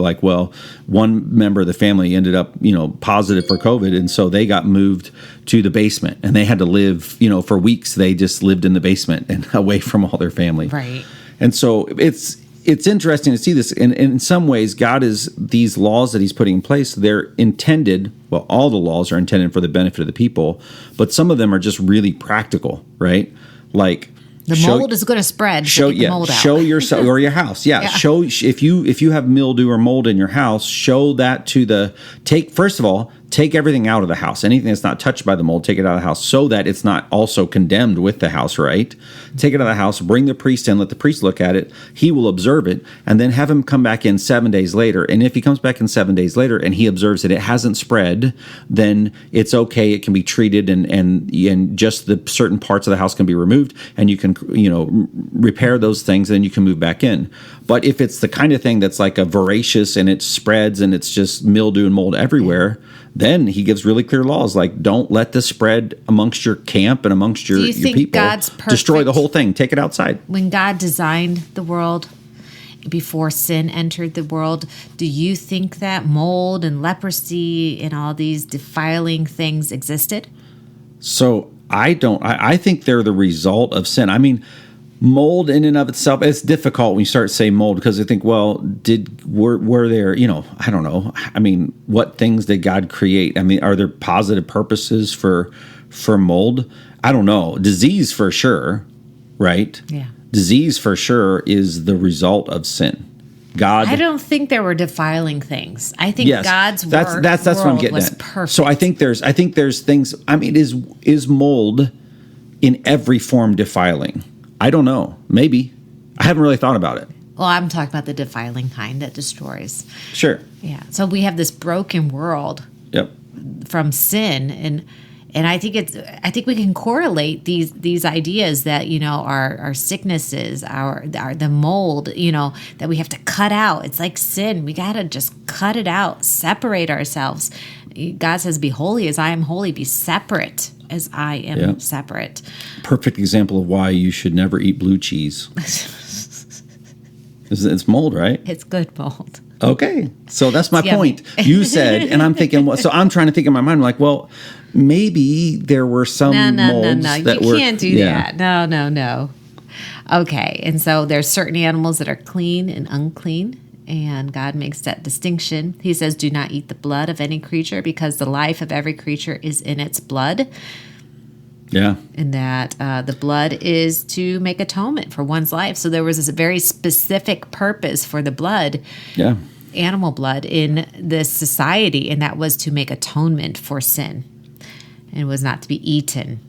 one member of the family ended up, positive for COVID, and so they got moved to the basement, and they had to live, for weeks. They just lived in the basement and away from all their family. Right. And so it's interesting to see this. And in some ways, God these laws that he's putting in place, they're intended, well, all the laws are intended for the benefit of the people, but some of them are just really practical, right? Like the mold is going to spread. Show yourself or your house. Yeah. Show if you have mildew or mold in your house, show that first of all, take everything out of the house. Anything that's not touched by the mold, take it out of the house so that it's not also condemned with the house, right? Take it out of the house, bring the priest in, let the priest look at it. He will observe it, and then have him come back in 7 days later. And if he comes back in 7 days later and he observes that it hasn't spread, then it's okay. It can be treated, and just the certain parts of the house can be removed, and you can, repair those things, and then you can move back in. But if it's the kind of thing that's like a voracious and it spreads and it's just mildew and mold everywhere, then he gives really clear laws like don't let this spread amongst your camp and amongst your people. God's perfect? Destroy the whole thing. Take it outside. When God designed the world, before sin entered the world, do you think that mold and leprosy and all these defiling things existed? So I don't. I think they're the result of sin. I mean, mold in and of itself, it's difficult when you start saying mold, because I think, well, were there, I don't know. I mean, what things did God create? I mean, are there positive purposes for mold? I don't know. Disease for sure, right? Yeah. Disease for sure is the result of sin. I don't think there were defiling things. I think God's world that's what I'm getting was at. perfect. So I think there's things. I mean, is mold in every form defiling? I don't know. Maybe. I haven't really thought about it. Well, I'm talking about the defiling kind that destroys. Sure. Yeah. So we have this broken world. Yep. From sin, and I think we can correlate these ideas that our sicknesses, the mold, that we have to cut out. It's like sin. We got to just cut it out, separate ourselves. God says, "Be holy as I am holy. Be separate as I am separate." Perfect example of why you should never eat blue cheese. It's mold, right? It's good mold. Okay, so that's my point. You said, and I'm thinking, so I'm trying to think in my mind, like, well, maybe there were some molds that you can't do that. No. Okay, and so there's certain animals that are clean and unclean, and God makes that distinction. He says, "Do not eat the blood of any creature, because the life of every creature is in its blood." Yeah. And that the blood is to make atonement for one's life. So there was this very specific purpose for the blood, animal blood, in this society, and that was to make atonement for sin. And was not to be eaten.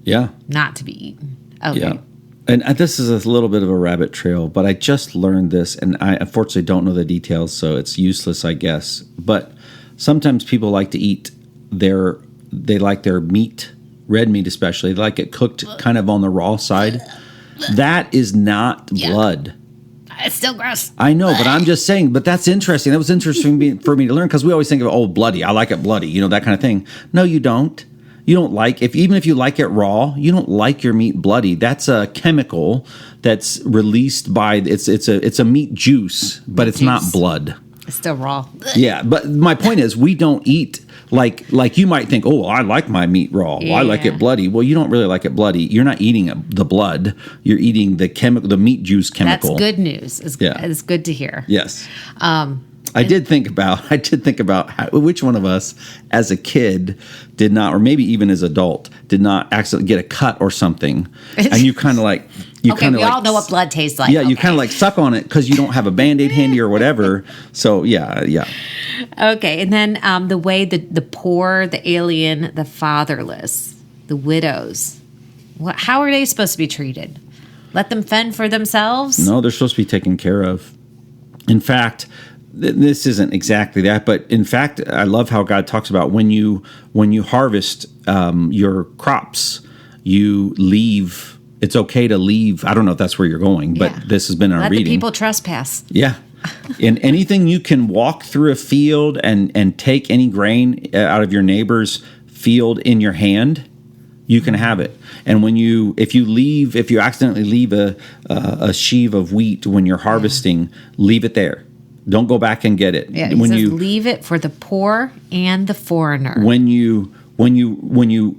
Yeah. Not to be eaten. Okay. Yeah. And this is a little bit of a rabbit trail, but I just learned this, and I unfortunately don't know the details, so it's useless, I guess. But sometimes people like to eat they like their meat, red meat especially, they like it cooked kind of on the raw side. That is not blood. It's still gross. I know, but I'm just saying, but that's interesting. That was interesting for me to learn, because we always think of, bloody, I like it bloody, that kind of thing. No, you don't. You don't like, even if you like it raw, you don't like your meat bloody. That's a chemical that's released by, it's a meat juice, but it's not blood. It's still raw. Yeah, but my point is, we don't eat like you might think, I like my meat raw. Well, I like it bloody. Well, you don't really like it bloody. You're not eating the blood. You're eating the meat juice chemical. That's good news. It's good to hear. Yes. I did think about which one of us as a kid did not, or maybe even as adult, did not accidentally get a cut or something. And you kind of like, we all know what blood tastes like. Yeah, you kind of like suck on it because you don't have a Band-Aid handy or whatever. So yeah. Okay, and then the way the poor, the alien, the fatherless, the widows, how are they supposed to be treated? Let them fend for themselves? No, they're supposed to be taken care of. In fact, this isn't exactly that, but in fact, I love how God talks about when you harvest your crops, you leave. It's okay to leave. I don't know if that's where you're going, but this has been our reading. Let the people trespass. Yeah. And anything you can walk through a field and take any grain out of your neighbor's field in your hand, you can have it. And if you accidentally leave a sheaf of wheat when you're harvesting, leave it there. Don't go back and get it. Yeah, he says, leave it for the poor and the foreigner. When you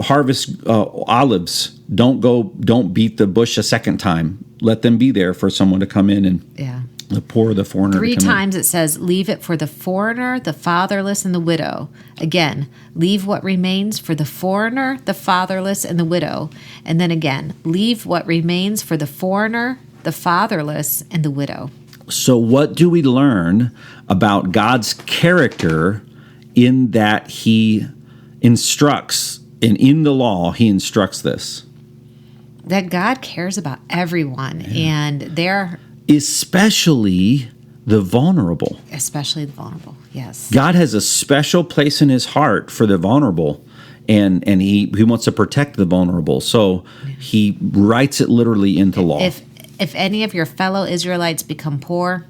harvest olives, don't beat the bush a second time. Let them be there for someone to come in and the poor, the foreigner. 3 times it says, leave it for the foreigner, the fatherless, and the widow. Again, leave what remains for the foreigner, the fatherless, and the widow. And then again, leave what remains for the foreigner, the fatherless, and the widow. So what do we learn about God's character in that he instructs, and in the law, he instructs this? That God cares about everyone, and they're... Especially the vulnerable. Especially the vulnerable, yes. God has a special place in his heart for the vulnerable, and he wants to protect the vulnerable. So he writes it literally into law. If any of your fellow Israelites become poor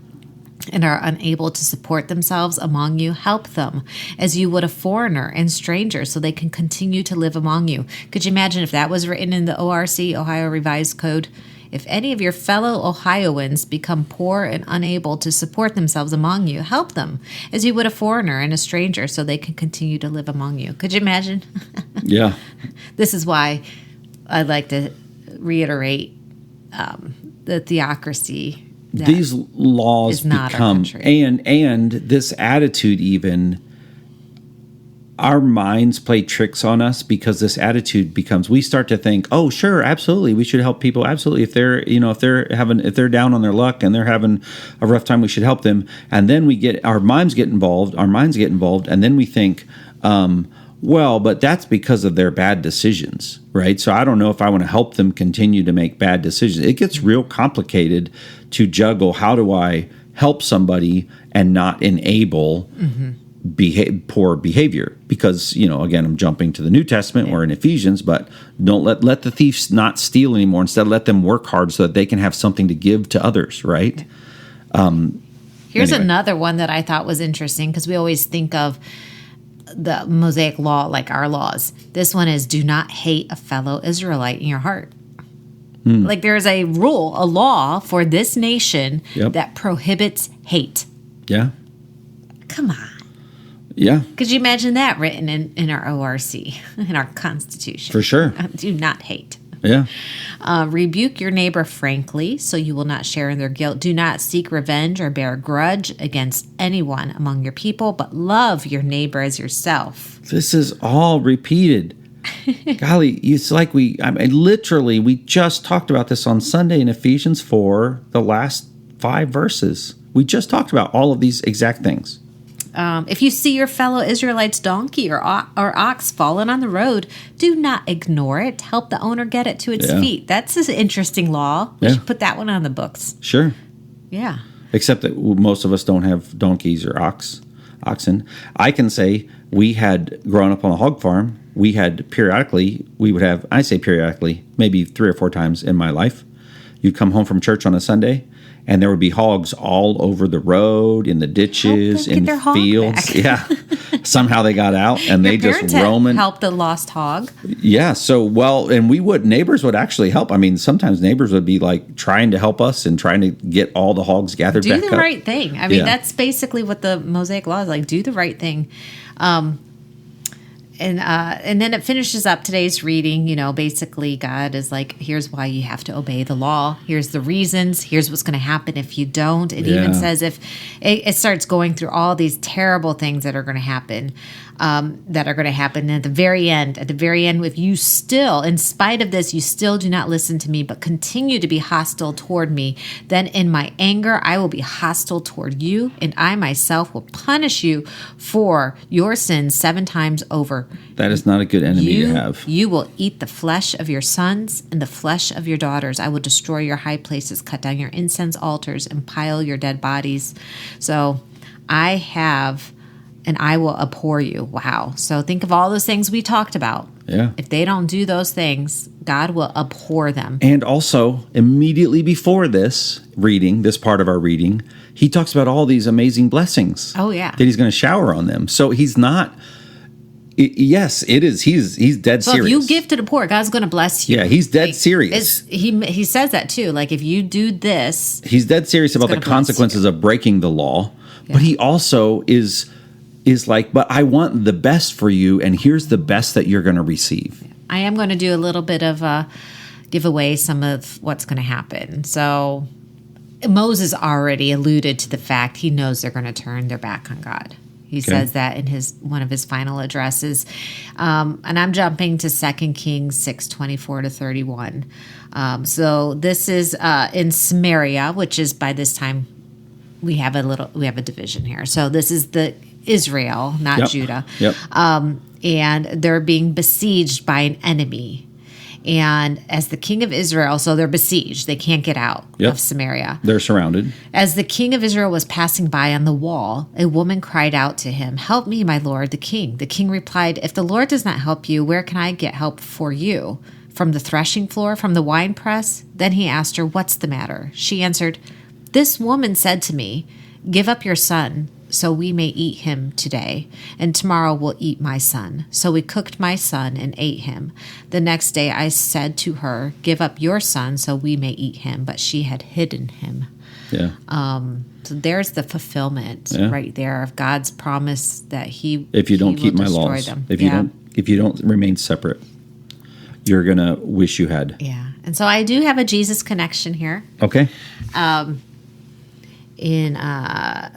and are unable to support themselves among you, help them as you would a foreigner and stranger, so they can continue to live among you. Could you imagine if that was written in the ORC, Ohio Revised Code? If any of your fellow Ohioans become poor and unable to support themselves among you, help them as you would a foreigner and a stranger, so they can continue to live among you. Could you imagine? Yeah. This is why I like to reiterate the theocracy. These laws become, and this attitude, even our minds play tricks on us, because this attitude becomes, we start to think, oh, sure, absolutely, we should help people. Absolutely. If they're down on their luck and they're having a rough time, we should help them. And then our minds get involved, and then we think, well, but that's because of their bad decisions, right? So I don't know if I want to help them continue to make bad decisions. It gets real complicated to juggle. How do I help somebody and not enable poor behavior? Because, again, I'm jumping to the New Testament or in Ephesians, but don't let the thieves not steal anymore. Instead, let them work hard so that they can have something to give to others, right? Here's another one that I thought was interesting, because we always think of the Mosaic Law like our laws. This one is, do not hate a fellow Israelite in your heart. Like there's a rule, a law for this nation that prohibits hate. Yeah. Come on. Yeah. Could you imagine that written in our ORC, in our Constitution? For sure. Do not hate. Yeah. Rebuke your neighbor frankly, so you will not share in their guilt. Do not seek revenge or bear a grudge against anyone among your people, but love your neighbor as yourself. This is all repeated. Golly, it's like we just talked about this on Sunday in Ephesians 4, the last 5 verses. We just talked about all of these exact things. If you see your fellow Israelite's donkey or ox fallen on the road, do not ignore it. Help the owner get it to its feet. That's an interesting law. We should put that one on the books. Sure. Yeah. Except that most of us don't have donkeys or oxen. I can say we had grown up on a hog farm. We had periodically, I say periodically, maybe 3 or 4 times in my life. You'd come home from church on a Sunday, and there would be hogs all over the road, in the ditches, in fields. Yeah. Somehow they got out, and they just roaming. Help the lost hog. Yeah. So, and neighbors would actually help. I mean, sometimes neighbors would be like trying to help us and trying to get all the hogs gathered back up. Do the right thing. I mean, that's basically what the Mosaic Law is like. Do the right thing. And then it finishes up today's reading. Basically God is like, here's why you have to obey the law. Here's the reasons. Here's what's going to happen if you don't. It even says if it starts going through all these terrible things that are going to happen. At the very end, if you still, in spite of this, you still do not listen to me, but continue to be hostile toward me, then in my anger, I will be hostile toward you, and I myself will punish you for your sins 7 times over. That is not a good enemy to have. You will eat the flesh of your sons and the flesh of your daughters. I will destroy your high places, cut down your incense altars, and pile your dead bodies. So I have... and I will abhor you. Wow. So think of all those things we talked about. Yeah. If they don't do those things, God will abhor them. And also, immediately before this part of our reading, he talks about all these amazing blessings. Oh, yeah. That he's going to shower on them. So he's not... Yes, it is. He's dead serious. If you give to the poor, God's going to bless you. Yeah, he's dead serious. He says that too. Like, if you do this... He's dead serious about the consequences of breaking the law. Yeah. But he also is like, but I want the best for you, and here's the best that you're going to receive. I am going to do a little bit of give away some of what's going to happen. So Moses already alluded to the fact he knows they're going to turn their back on God. He says that in one of his final addresses. And I'm jumping to 2 Kings 6:24-31. So this is in Samaria, which is, by this time, we have a division here. So this is the Israel, not Judah. Yep. And they're being besieged by an enemy. And as the king of Israel, so they're besieged. They can't get out of Samaria. They're surrounded. As the king of Israel was passing by on the wall, a woman cried out to him, "Help me, my lord, the king." The king replied, "If the Lord does not help you, where can I get help for you? From the threshing floor, from the winepress?" Then he asked her, "What's the matter?" She answered, "This woman said to me, 'Give up your son, so we may eat him today, and tomorrow we'll eat my son.' So we cooked my son and ate him. The next day I said to her, 'Give up your son, so we may eat him.' But she had hidden him." Yeah. So there's the fulfillment right there of God's promise that if you don't keep my laws, them. if you don't remain separate, you're gonna wish you had. Yeah. And so I do have a Jesus connection here. Okay.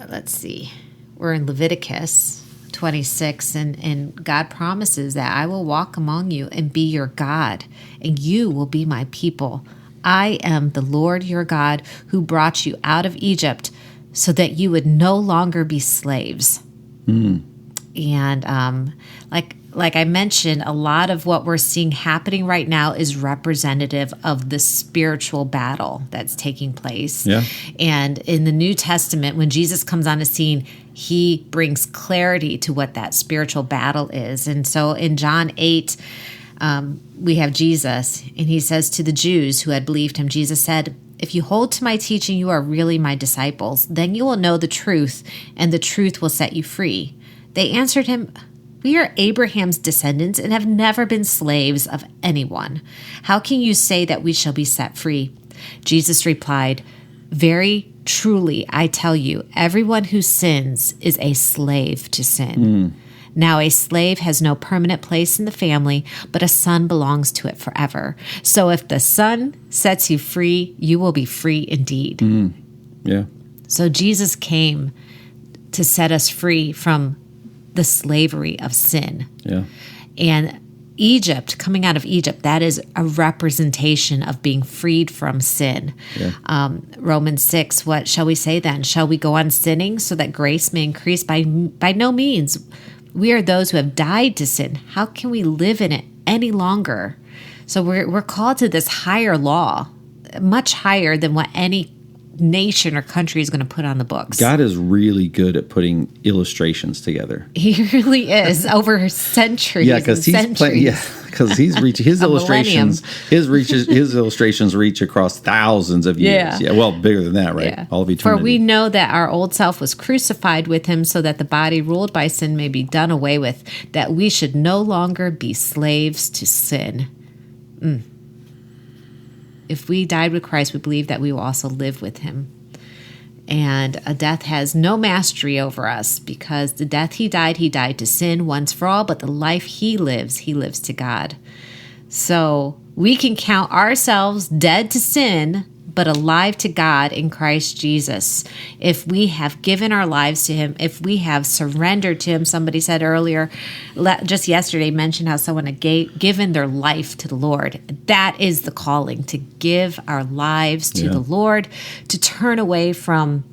Let's see, we're in Leviticus 26, and God promises that I will walk among you and be your God, and you will be my people. I am the Lord your God who brought you out of Egypt so that you would no longer be slaves. And like I mentioned, a lot of what we're seeing happening right now is representative of the spiritual battle that's taking place. Yeah. And in the New Testament, when Jesus comes on the scene, he brings clarity to what that spiritual battle is. And so in John 8, we have Jesus, and he says to the Jews who had believed him, Jesus said, "If you hold to my teaching, you are really my disciples. Then you will know the truth, and the truth will set you free." They answered him, "We are Abraham's descendants and have never been slaves of anyone. How can you say that we shall be set free?" Jesus replied, "Very truly, I tell you, everyone who sins is a slave to sin. Now a slave has no permanent place in the family, but a son belongs to it forever. So if the Son sets you free, you will be free indeed." Yeah. So Jesus came to set us free from the slavery of sin. Yeah. And Egypt, coming out of Egypt, that is a representation of being freed from sin. Yeah. Romans 6, what shall we say then? Shall we go on sinning so that grace may increase? By no means. We are those who have died to sin. How can we live in it any longer? So we're called to this higher law, much higher than what any nation or country is going to put on the books. God is really good at putting illustrations together. He really is, over centuries. Yeah, because he's reaching his illustrations. His illustrations reach across thousands of years. Yeah, well, bigger than that, right? Yeah. All of eternity. For we know that our old self was crucified with him, so that the body ruled by sin may be done away with, that we should no longer be slaves to sin. If we died with Christ, we believe that we will also live with him. And death has no mastery over us, because the death he died to sin once for all, but the life he lives to God. So we can count ourselves dead to sin, but alive to God in Christ Jesus. If we have given our lives to him, if we have surrendered to him. Somebody said earlier, just yesterday, mentioned how someone had given their life to the Lord. That is the calling, to give our lives to the Lord, to turn away from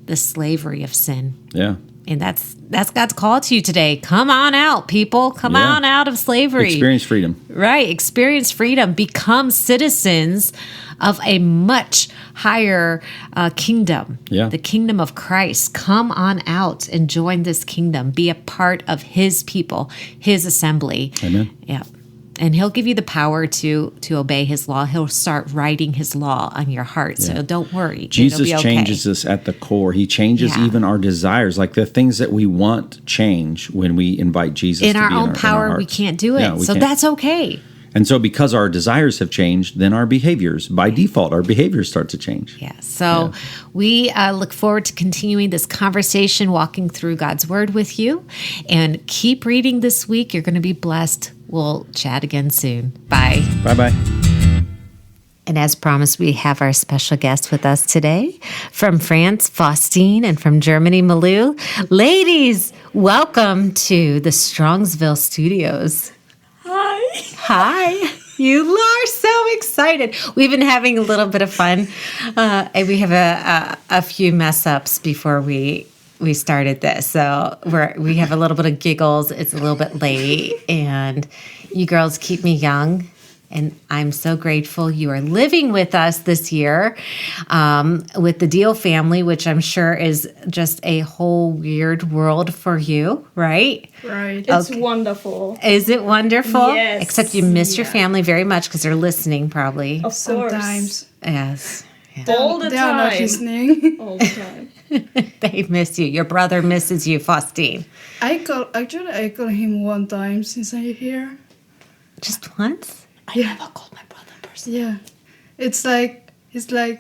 the slavery of sin. Yeah. And that's God's call to you today. Come on out, people. Come on out of slavery. Experience freedom. Right. Experience freedom. Become citizens of a much higher kingdom. Yeah. The kingdom of Christ. Come on out and join this kingdom. Be a part of his people, his assembly. Amen. Yeah. And he'll give you the power to obey his law. He'll start writing his law on your heart. So don't worry. Jesus It'll be okay. changes us at the core. He changes even our desires. Like the things that we want change when we invite Jesus In to our be own in power, our we hearts. can't do it. Yeah, we so can't. that's okay. And so because our desires have changed, then our behaviors, by default, our behaviors start to change. Yeah. So we look forward to continuing this conversation, walking through God's word with you. And keep reading this week. You're going to be blessed. We'll chat again soon. Bye. Bye-bye. And as promised, we have our special guest with us today. From France, Faustine, and from Germany, Malou. Ladies, welcome to the Strongsville studios. Hi. You are so excited. We've been having a little bit of fun. And we have a few mess ups before we started this. So we have a little bit of giggles. It's a little bit late. And you girls keep me young. And I'm so grateful you are living with us this year with the Deal family, which I'm sure is just a whole weird world for you, right? Right. It's wonderful. Is it wonderful? Yes. Except you miss your family very much because they're listening probably. Of course. Sometimes. Yes. All the They are not time. listening. All the time. They miss you. Your brother misses you, Faustine. I call him one time since I'm here. Just once? I never called my brother personally. Yeah. It's like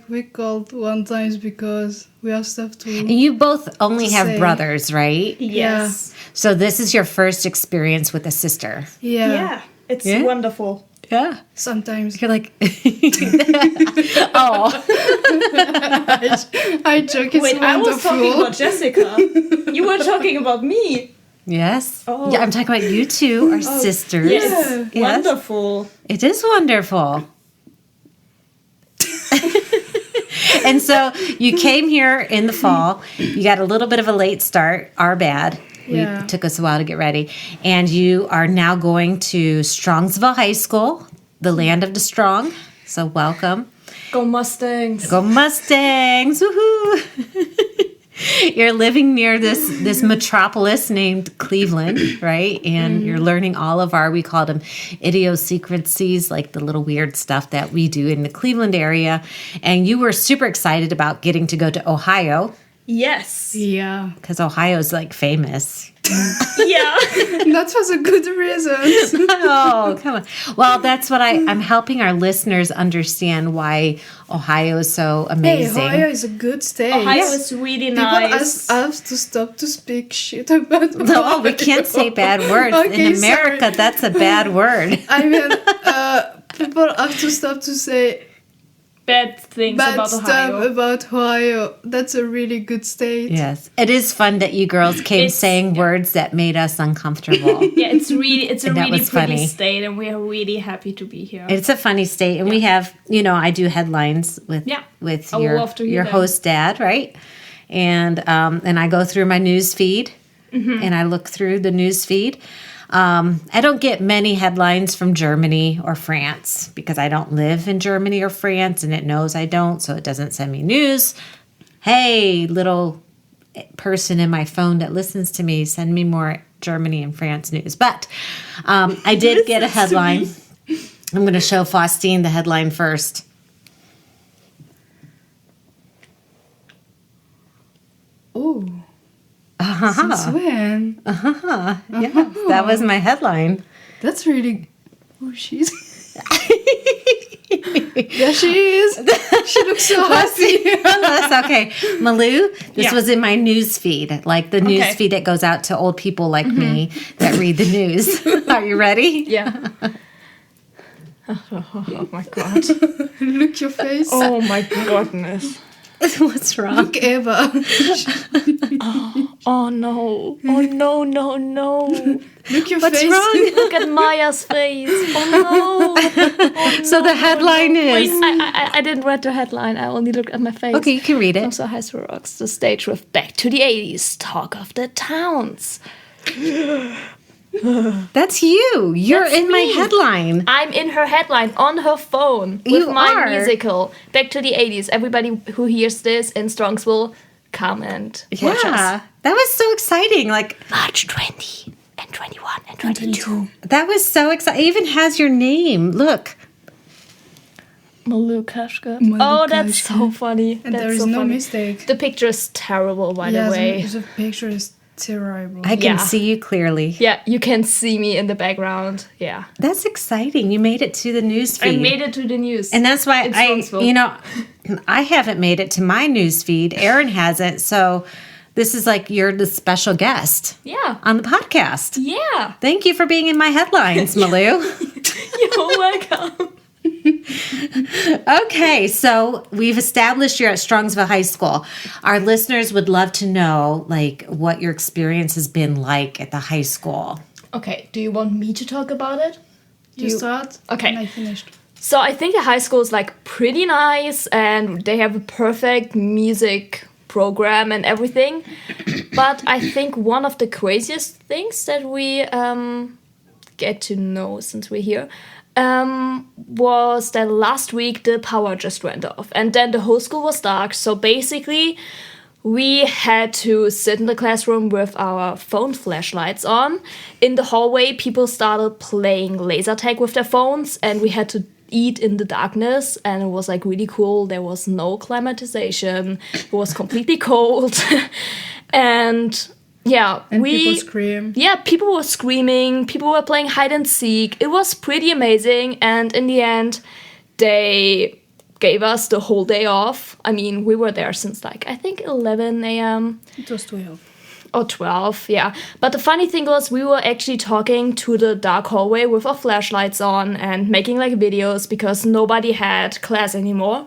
we called one time because we have stuff to. And you both only To have say. brothers, right? Yes. So this is your first experience with a sister. Yeah. Yeah. It's Yeah? wonderful. Yeah. Sometimes. You're like, oh, I joke. It's Wait, wonderful. I was talking about Jessica. You were talking about me. yes. Oh. Yeah, I'm talking about you two are sisters. Yes. Yes. Wonderful. It is wonderful. And so you came here in the fall. You got a little bit of a late start. Our bad. Yeah. It took us a while to get ready. And you are now going to Strongsville High School, the land of the strong. So welcome. Go Mustangs. Go Mustangs. Woohoo. You're living near this metropolis named Cleveland, right? And you're learning all of we call them idiosyncrasies, like the little weird stuff that we do in the Cleveland area. And you were super excited about getting to go to Ohio Yes. Yeah. because Ohio's like famous. Yeah. That was a good reason. Oh, come on. Well, that's what I'm helping our listeners understand why Ohio is so Hey, amazing. Ohio is a good state. Ohio is really People nice. ask us to stop to speak shit about Ohio. No, we can't say bad words. Okay, In America, sorry. that's a bad word. I mean, people have to stop to say bad things bad about stuff Ohio. about Ohio. That's a really good state. Yes. It is fun that you girls came It's- saying words that made us uncomfortable. Yeah, it's a And really that pretty was funny. state, and we are really happy to be here. It's a funny state, and we have, I do headlines with Yeah. with I would your love to hear your them. host dad, right? And I go through my news feed, and I look through the news feed. I don't get many headlines from Germany or France because I don't live in Germany or France, and it knows I don't, so it doesn't send me news. Hey, little person in my phone that listens to me, send me more Germany and France news. But I did get a headline. I'm going to show Faustine the headline first. Oh. Since when? Yeah, that was my headline. That's really. Oh, she's. There she is. She looks so happy. That's okay. Malou, this Yeah. was in my news feed, like the news Okay. feed that goes out to old people like me that read the news. Are you ready? Yeah. Oh my god. Look your face. Oh my goodness. What's wrong? Look, Eva. Oh no. Oh no. Look your What's face. wrong? Look at Maya's face. Oh no. So the headline Wait, is. I didn't read the headline. I only looked at my face. Okay, you can read it. So High School rocks the stage with Back to the 80s, Talk of the Towns. That's you. You're That's in my me. headline. I'm in her headline on her phone with You my are. musical Back to the 80s. Everybody who hears this in Strongsville, come and watch us. Yeah, that was so exciting. Like, March 20 and 21 and 22. that was so exciting. It even has your name. Look. Malou Kashka. Malou Oh, that's Kashka. so funny. And That's there is so no funny. mistake. The picture is terrible, by the way. The picture is terrible. I can Yeah. see you clearly. Yeah, you can see me in the background. Yeah. That's exciting. You made it to the news feed. I made it to the news. And that's why in Strongsville. I haven't made it to my news feed. Aaron hasn't. So this is like you're the special guest Yeah. on the podcast. Yeah. Thank you for being in my headlines, Malou. You're welcome. Okay, so we've established you're at Strongsville High School. Our listeners would love to know, like, what your experience has been like at the high school. Okay, do you want me to talk about it? You start. Okay. And I finished. So I think the high school is like pretty nice and they have a perfect music program and everything. But I think one of the craziest things that we get to know since we're here was that last week the power just went off and then the whole school was dark. So basically we had to sit in the classroom with our phone flashlights on. In the hallway, people started playing laser tag with their phones and we had to eat in the darkness and it was like really cool. There was no climatization. It was completely cold. And yeah, And people scream. Yeah, people were screaming, people were playing hide and seek. It was pretty amazing and in the end they gave us the whole day off. I mean, we were there since like I think 11 a.m. It was 12. or 12, yeah. But the funny thing was we were actually talking to the dark hallway with our flashlights on and making like videos because nobody had class anymore.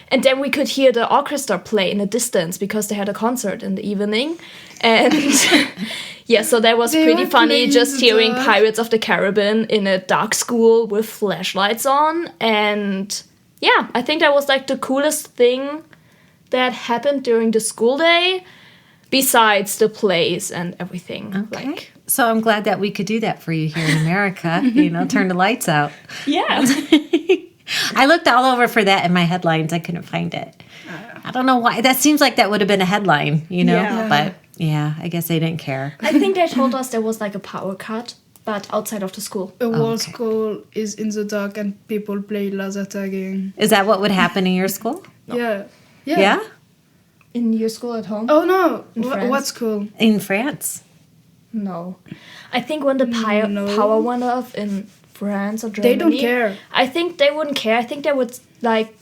And then we could hear the orchestra play in the distance because they had a concert in the evening. And yeah, so that was They pretty were funny playing just in the hearing dark. Pirates of the Caribbean in a dark school with flashlights on. And yeah, I think that was like the coolest thing that happened during the school day. Besides the plays and everything. Okay. Like, So I'm glad that we could do that for you here in America. Turn the lights out. yeah. I looked all over for that in my headlines. I couldn't find it. I don't know why. That seems like that would have been a headline, Yeah. But yeah, I guess they didn't care. I think they told us there was like a power cut, but outside of the school. A whole okay. school is in the dark and people play laser tagging. Is that what would happen in your school? Yeah. Yeah? In your school at home? Oh no. France? What school? In France. No. I think when the No. power went off in France or Germany. They don't care. I think they wouldn't care. I think they would like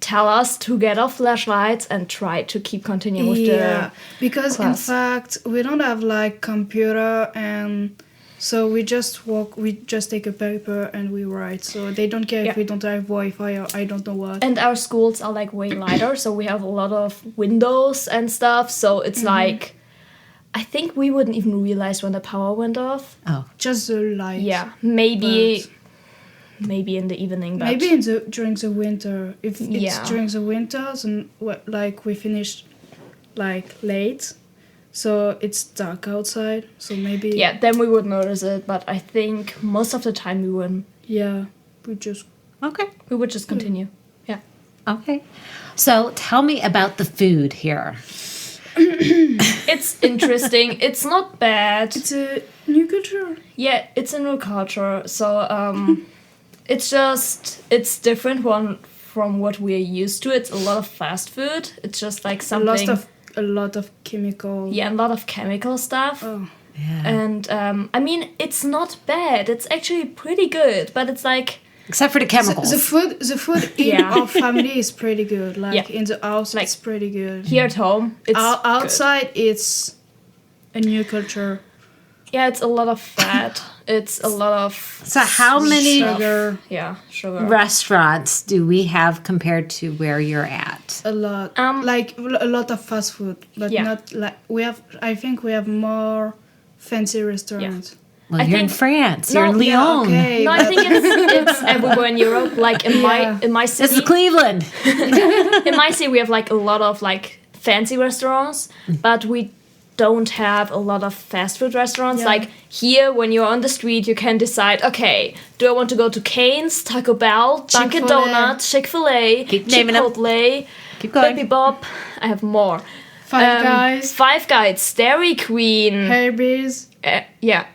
tell us to get our flashlights and try to keep continuing with Yeah. Because class. in fact we don't have like computer and So we just walk. We just take a paper and we write. So they don't care Yeah. if we don't have Wi-Fi or I don't know what. And our schools are like way lighter, so we have a lot of windows and stuff. So it's like, I think we wouldn't even realize when the power went off. Oh, Just the light. Yeah, maybe in the evening. But Maybe during the winter. If it's Yeah. during the winter, then like we finish like late, so it's dark outside. So maybe yeah, then we would notice it. But I think most of the time we wouldn't. yeah, we just okay. We would just continue. Yeah. Okay. So tell me about the food here. It's interesting. It's not bad. it's a new culture. Yeah, it's a new culture. So it's different one from what we're used to. It's a lot of fast food. It's just like something. A lot of chemical. Yeah, a lot of chemical stuff. Oh. Yeah. And I mean, it's not bad. It's actually pretty good. But it's like, Except for the chemicals. The food in Yeah. our family is pretty good. Like Yeah. in the house, Like, it's pretty good. here at home, it's good. Outside, it's a new culture. Yeah, it's a lot of fat. It's a lot of So how many Sugar, sugar. restaurants do we have compared to where you're at? a lot. Like a lot of fast food, but Yeah. not like we have. I think we have more fancy restaurants. Well, I you're in think- France. No, You're in yeah, Lyon. Okay, No, I think it's everywhere in Europe. Like in Yeah. my This city, is Cleveland. in my city, we have like a lot of like fancy restaurants, but we don't have a lot of fast food restaurants. Yeah. Like here, when you're on the street, you can decide, okay, do I want to go to Cane's, Taco Bell, Dunkin' Chick-fil-A. Donuts, Chick-fil-A, Keep naming them. Chipotle, Keep going. Baby Bob. I have more. Five Guys, Five Guys, Dairy Queen, Herbies. yeah,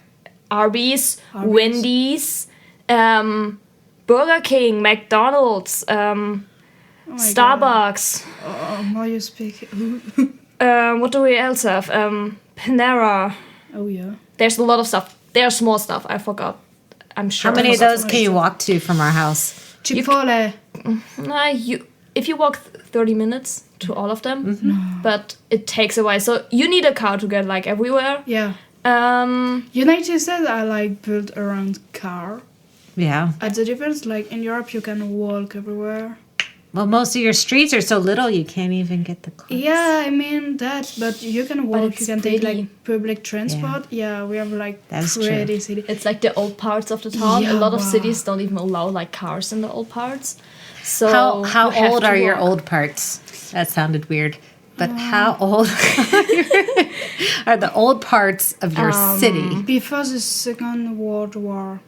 Arby's, Wendy's, Burger King, McDonald's, Oh my Starbucks. God. Oh, you speak. What do we else have? Panera. Oh yeah. There's a lot of stuff. There's more stuff. I forgot. I'm sure. How many of those can you walk to from our house? Chipotle. If you walk 30 minutes to all of them, but it takes a while. So you need a car to get like everywhere. Yeah. United States are like built around car. Yeah. At the difference, like in Europe, you can walk everywhere. Well, most of your streets are so little you can't even get the cars. Yeah, I mean that, but you can walk. it's You can take pretty. like public transport. Yeah, we have like That's pretty true. city. It's like the old parts of the town. Yeah, a lot of wow. cities don't even allow like cars in the old parts. So How you have old to are your walk. old parts? That sounded weird. But how old are the old parts of your city? Before the Second World War,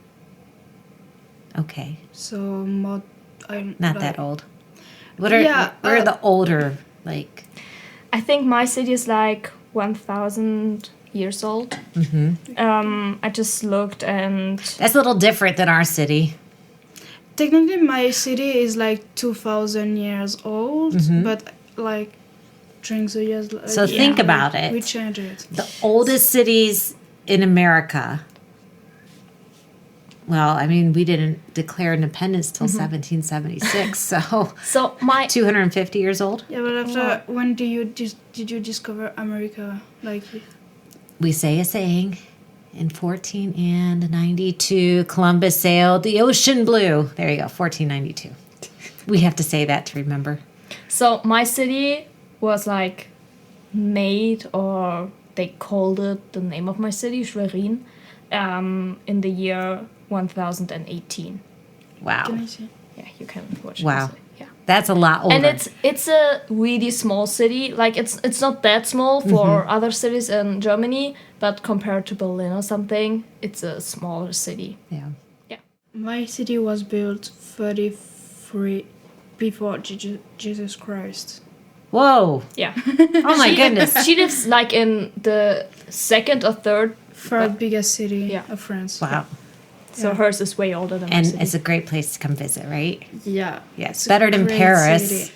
Okay. so more. I'm Not like, that old. What are Yeah, what are the older like? I think my city is like 1,000 years old. I just looked and That's a little different than our city. Technically, my city is like 2,000 years old, but like during the years. So think about it. We changed it. The oldest cities in America. Well, I mean, we didn't declare independence till 1776, so so my 250 years old. Yeah, but after when did you discover America? Like, We say a saying. In 1492, Columbus sailed the ocean blue. There you go, 1492. We have to say that to remember. So my city was like made, or they called it the name of my city, Schwerin, in the year 1018. Wow. can I see? Yeah, you can watch. Wow. this. Yeah. That's a lot older. And it's a really small city. Like it's not that small for other cities in Germany, but compared to Berlin or something, it's a smaller city. yeah. My city was built 33 before Jesus Christ. Whoa. Yeah. Oh my goodness. She lives like in the second or third. Third biggest city Yeah. of France. Wow. So hers is way older than my And city. it's a great place to come visit, right? Yeah. Yes. It's a Better than great Paris. city.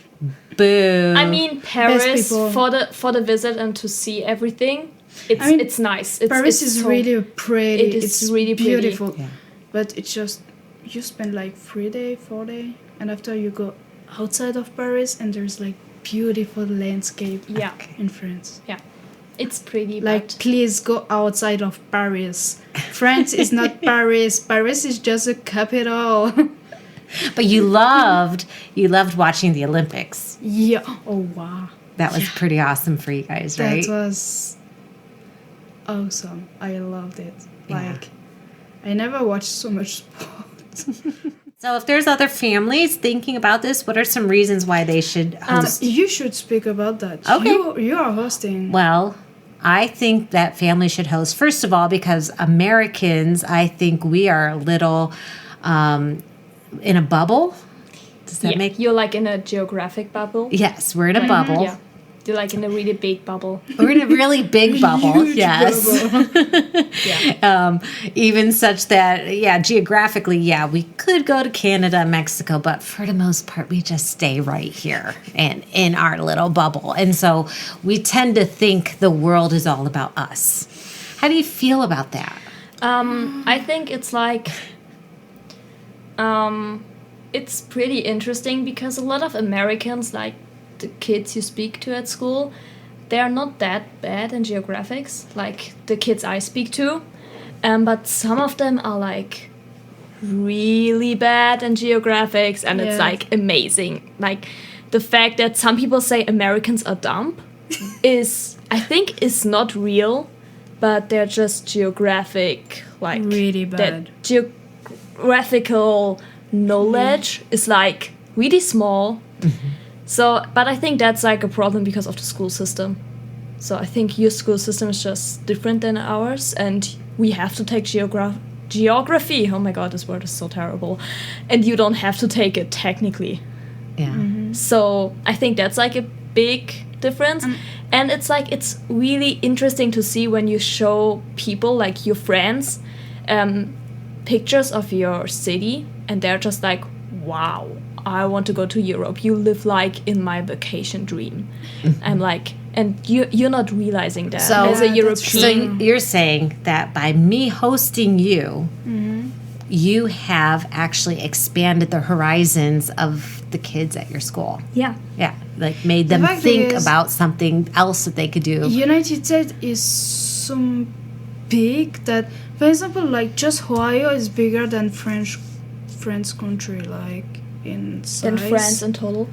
Boo. I mean, Paris people. for the visit and to see everything. It's I mean, it's nice. It's, Paris it's is so- really pretty. it is it's really pretty. beautiful. Yeah. But it's just you spend like 3 days, 4 days, and after you go outside of Paris, and there's like beautiful landscape. Yeah. In France. Yeah, It's pretty. Like, but please go outside of Paris. France is not Paris. Paris is just a capital. But you loved watching the Olympics. Yeah. Oh, wow. That was pretty awesome for you guys, right? That was awesome. I loved it. Yeah. Like, I never watched so much sport. So if there's other families thinking about this, what are some reasons why they should host? You should speak about that. Okay. You are hosting. Well, I think that families should host, first of all, because Americans, I think we are a little in a bubble. Does that make... You're like in a geographic bubble. Yes, we're in a bubble. Yeah. You're like in a really big bubble. We're in a really big bubble, Huge yes. bubble. Even such that, geographically, we could go to Canada, Mexico, but for the most part, we just stay right here and in our little bubble. And so we tend to think the world is all about us. How do you feel about that? I think it's like, it's pretty interesting because a lot of Americans, like the kids you speak to at school, they are not that bad in geographics, like the kids I speak to. But some of them are like really bad in geographics, and it's like amazing. Like the fact that some people say Americans are dumb is, I think, is not real, but they're just geographic, like Really that bad. geographical knowledge is like really small. So, but I think that's like a problem because of the school system. So I think your school system is just different than ours, and we have to take geography. Oh my god, this word is so terrible. And you don't have to take it technically. Yeah. So I think that's like a big difference. And it's like, it's really interesting to see when you show people, like your friends, pictures of your city, and they're just like, wow, I want to go to Europe. You live like in my vacation dream. I'm like, and you're not realizing that So, as a that's European. So you're saying that by me hosting you, you have actually expanded the horizons of the kids at your school. Yeah. Yeah, like made them fact think is- about something else that they could do. United States is so big that, for example, like just Ohio is bigger than France country, like in size. Then France in total.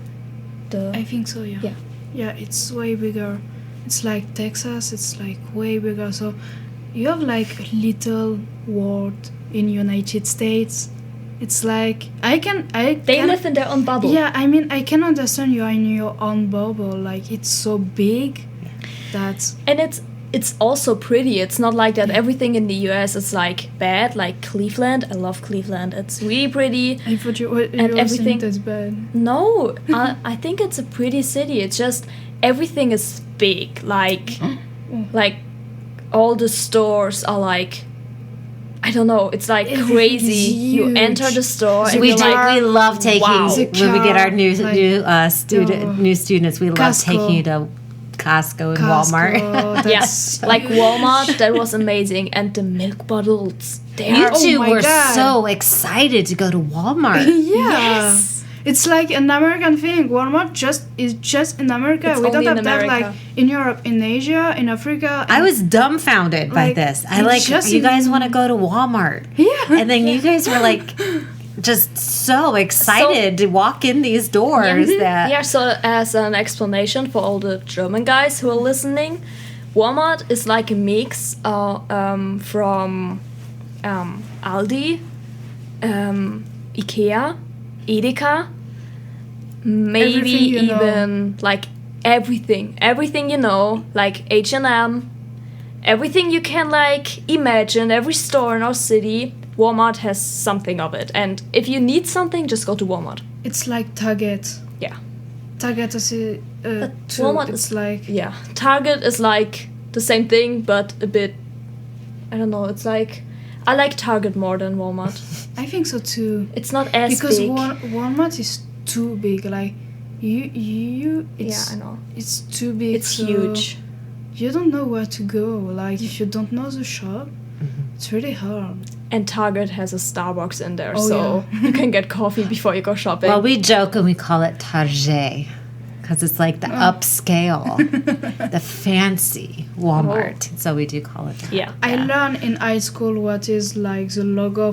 I think so. Yeah. Yeah. Yeah, it's way bigger. It's like Texas. It's like way bigger. So you have like a little world in United States. It's like They live in their own bubble. Yeah, I mean, I can understand you are in your own bubble. Like, it's so big that... And it's also pretty. It's not like that everything in the US is like bad, like Cleveland. I love Cleveland. It's really pretty. I thought you And were everything- saying that's bad. No, I think it's a pretty city. It's just everything is big. Like all the stores are like, I don't know. It's like Everything crazy. is You huge. enter the store and We you're do. like, We love taking wow. when we get our new Like, students. We love Costco. taking you to Costco and Walmart. Costco, Yes, like Walmart. That was amazing. And the milk bottles. They You are two my were God. so excited to go to Walmart. Yeah. Yes. It's like an American thing. Walmart is just in America. It's We don't only in have that America. like in Europe, in Asia, in Africa. I was dumbfounded by Like, this. I it's like, just you guys in- want to go to Walmart. Yeah. And then you guys were like just so excited to walk in these doors that Yeah, so as an explanation for all the German guys who are listening, Walmart is like a mix from Aldi, Ikea, Edeka, maybe Everything you know. even like everything you know, like H&M, everything you can like imagine, every store in our city, Walmart has something of it. And if you need something, just go to Walmart. It's like Target. Yeah. Target is too. Walmart It's is- like Yeah, Target is like the same thing, but a bit. I don't know. It's like I like Target more than Walmart. I think so too. It's not as Because big. Walmart is too big. Like you. Yeah, It's, I know. It's too big. It's so huge. You don't know where to go. Like if you don't know the shop, it's really hard. And Target has a Starbucks in there, Oh, so you can get coffee before you go shopping. well, we joke and we call it Target because it's like the upscale, the fancy Walmart. So we do call it that. Yeah. I learned in high school what is like the logo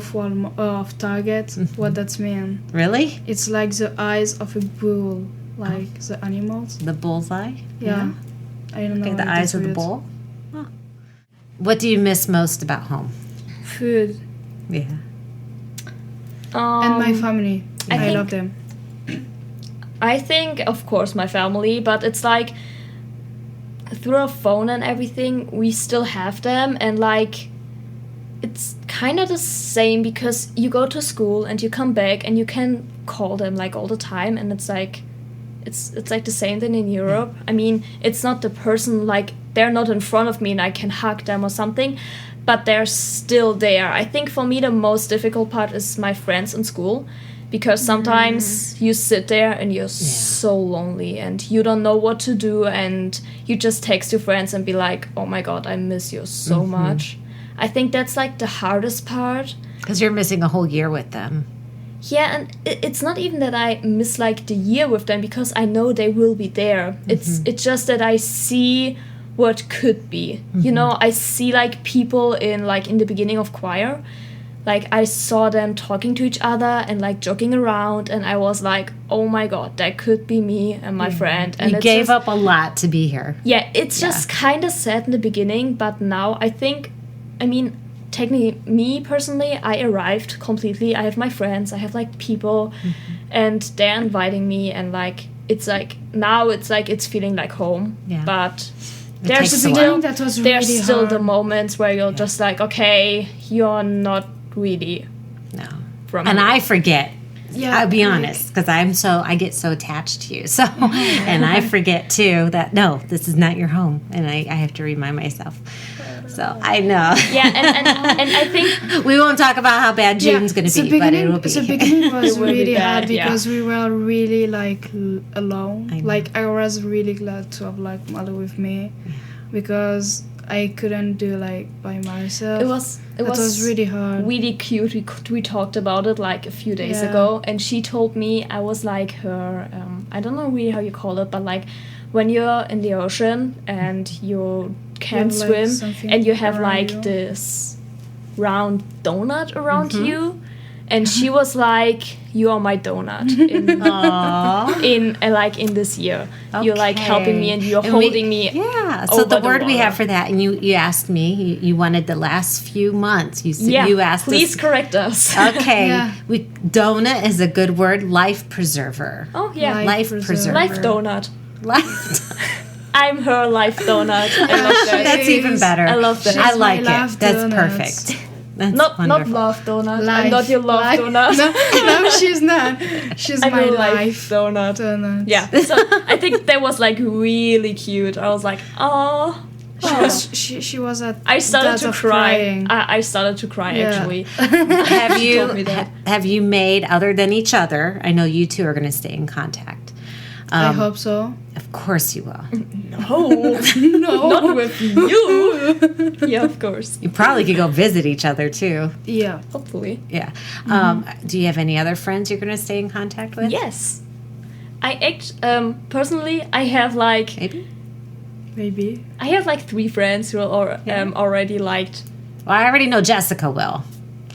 of Target, what that means. Really? It's like the eyes of a bull, like the animals. The bullseye? Yeah. I don't know. Okay, the why eyes that's of the weird. bull. Huh. What do you miss most about home? Food Yeah. and my family. I I think- love them. I think, of course, my family, but it's like through a phone and everything, we still have them, and like it's kind of the same because you go to school and you come back and you can call them like all the time, and it's like the same thing in Europe. I mean, it's not the person like they're not in front of me and I can hug them or something, but they're still there. I think for me the most difficult part is my friends in school. Because sometimes you sit there and you're so lonely and you don't know what to do, and you just text your friends and be like, oh my god, I miss you so much. I think that's like the hardest part. Because you're missing a whole year with them. Yeah, and it's not even that I miss like the year with them, because I know they will be there. It's just that I see what could be. You know, I see like people in the beginning of choir. Like, I saw them talking to each other and, like, joking around, and I was like, oh my god, that could be me and my friend. And You it's gave just, up a lot to be here. Yeah, it's just kind of sad in the beginning, but now I think, I mean, technically, me personally, I arrived completely. I have my friends, I have, like, people, and they're inviting me, and, like, it's like, now it's like, it's feeling like home. Yeah. But takes there's a still, while. That was there's really still hard. the moments where you're just like, okay, you're not really No. from And here. I forget. Yeah, I'll be like- honest, because I get so attached to you. So, and I forget too that no, this is not your home, and I have to remind myself. So I know. Yeah, and I think We won't talk about how bad June's going to be, but it will be. The beginning was It will be really bad, hard yeah. because we were really like alone. I know. Like I was really glad to have like Malou with me because I couldn't do like by myself. it was really hard. really cute. We talked about it like a few days Yeah. ago, and she told me I was like her. I don't know really how you call it, but like when you're in the ocean and you can't have, like, swim something and you have around like you. this round donut around you, and she was like, "You are my donut." Aww. in this year, you're like helping me and you're And we- holding me. Yeah. So over the the word we water. have for that, and you asked me, you wanted the last few months. You said Yeah, you asked please us. correct us. Okay. Yeah. Donut is a good word. Life preserver. Oh yeah, Life preserver. life donut. Life. I'm her life donut. I love that. That's even better. I love that. I She's like my it. love That's donut. perfect. That's Not wonderful. love donut. I'm Life. not your love Life. donut. No, she's not. She's I'm my your life donut. donut. Yeah. So I think that was like really cute. I was like, oh. She was at I started that to of cry. crying. I started to cry Yeah. actually. Have told me you that. have you made, other than each other? I know you two are going to stay in contact. I hope so. Of course you will. No, No. not with you. Yeah, of course. You probably could go visit each other too. Yeah. Hopefully. Yeah. Do you have any other friends you're going to stay in contact with? Yes. Personally, I have like Maybe. Maybe. 3 friends who are already liked. Well, I already know Jessica will.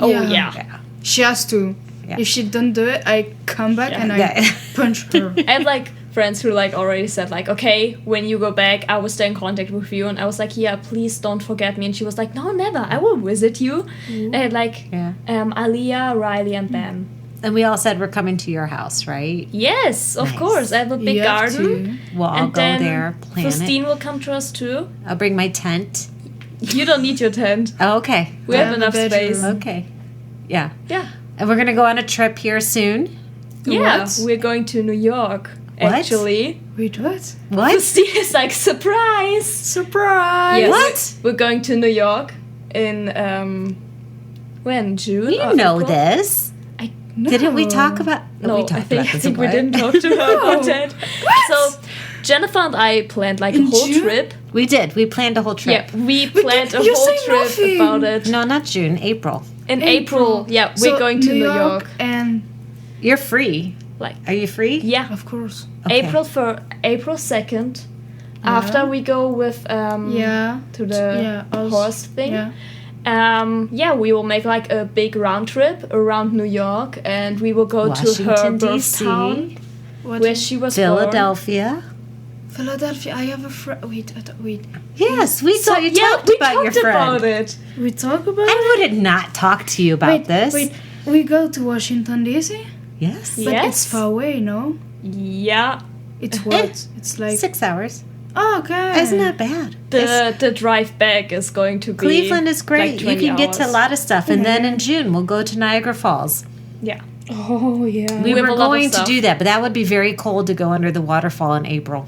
Oh Yeah. yeah. She has to. Yeah. If she don't do it, I come back Yeah. and I Yeah. punch her. I have like friends who like already said like, okay, when you go back, I will stay in contact with you. And I was like, yeah, please don't forget me. And she was like, no, never. I will visit you. I had like Yeah. Aliyah, Riley, and Ben. And we all said we're coming to your house, right? Yes, of Nice. course. I have a big You have garden. Well, I'll And go then there, plan Faustine it. will come to us too. I'll bring my tent. You don't need your tent. Oh, okay. We I have have a enough bedroom. space. Okay. Yeah. Yeah. And we're going to go on a trip here soon. Yeah, What? we're going to New York, What? actually. Wait, what? What? Faustine is like, surprise! Surprise! Yes, What? We're going to New York in, when? June? You or know April? this. No. Didn't we talk about? No, we I talked think, about I this. think we what? didn't talk to her about that. So, Jennifer and I planned like a In whole June? trip. We did. We planned a whole trip. Yeah, we planned a you whole say trip nothing. about it. No, not June. April. In April, yeah, we're So, going to New York. and You're free. Like, Are you free? yeah, Of course. Okay. April 2nd. After we go with Yeah. to the us. horse thing. Yeah. We will make like a big round trip around New York, and we will go to her Washington, birth D.C., town What? where she was born. Philadelphia. Philadelphia. I have a friend. Wait. Yes, we So, saw you yeah, talked we about your talked friend. about it. We talk about I it. would not talk to you about this. Wait. We go to Washington D.C. Yes. Yeah. But Yes. it's far away, no? Yeah, It's what? It's like 6 hours. Oh, okay. Isn't that bad? the drive back is going to be Cleveland is great. like you 20 can get to a hours. lot of stuff. And then in June, we'll go to Niagara Falls. Yeah. Oh yeah. We have were a lot of going to stuff. do that, but that would be very cold to go under the waterfall in April.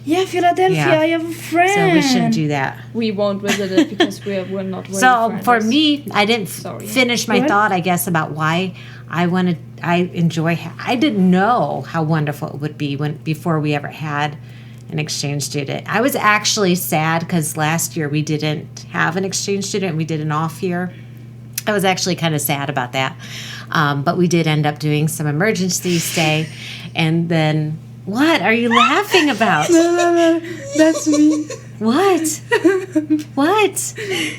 Yeah, Philadelphia. Yeah. I have a friend. So we shouldn't do that. We won't visit it because we're not ready So for it. me, I didn't Sorry. finish my What? thought, I guess, about why I enjoy. I didn't know how wonderful it would be before we ever had an exchange student. I was actually sad because last year we didn't have an exchange student. We did an off year. I was actually kind of sad about that. But we did end up doing some emergency stay. And then, what are you laughing about? No, that's me. What? What?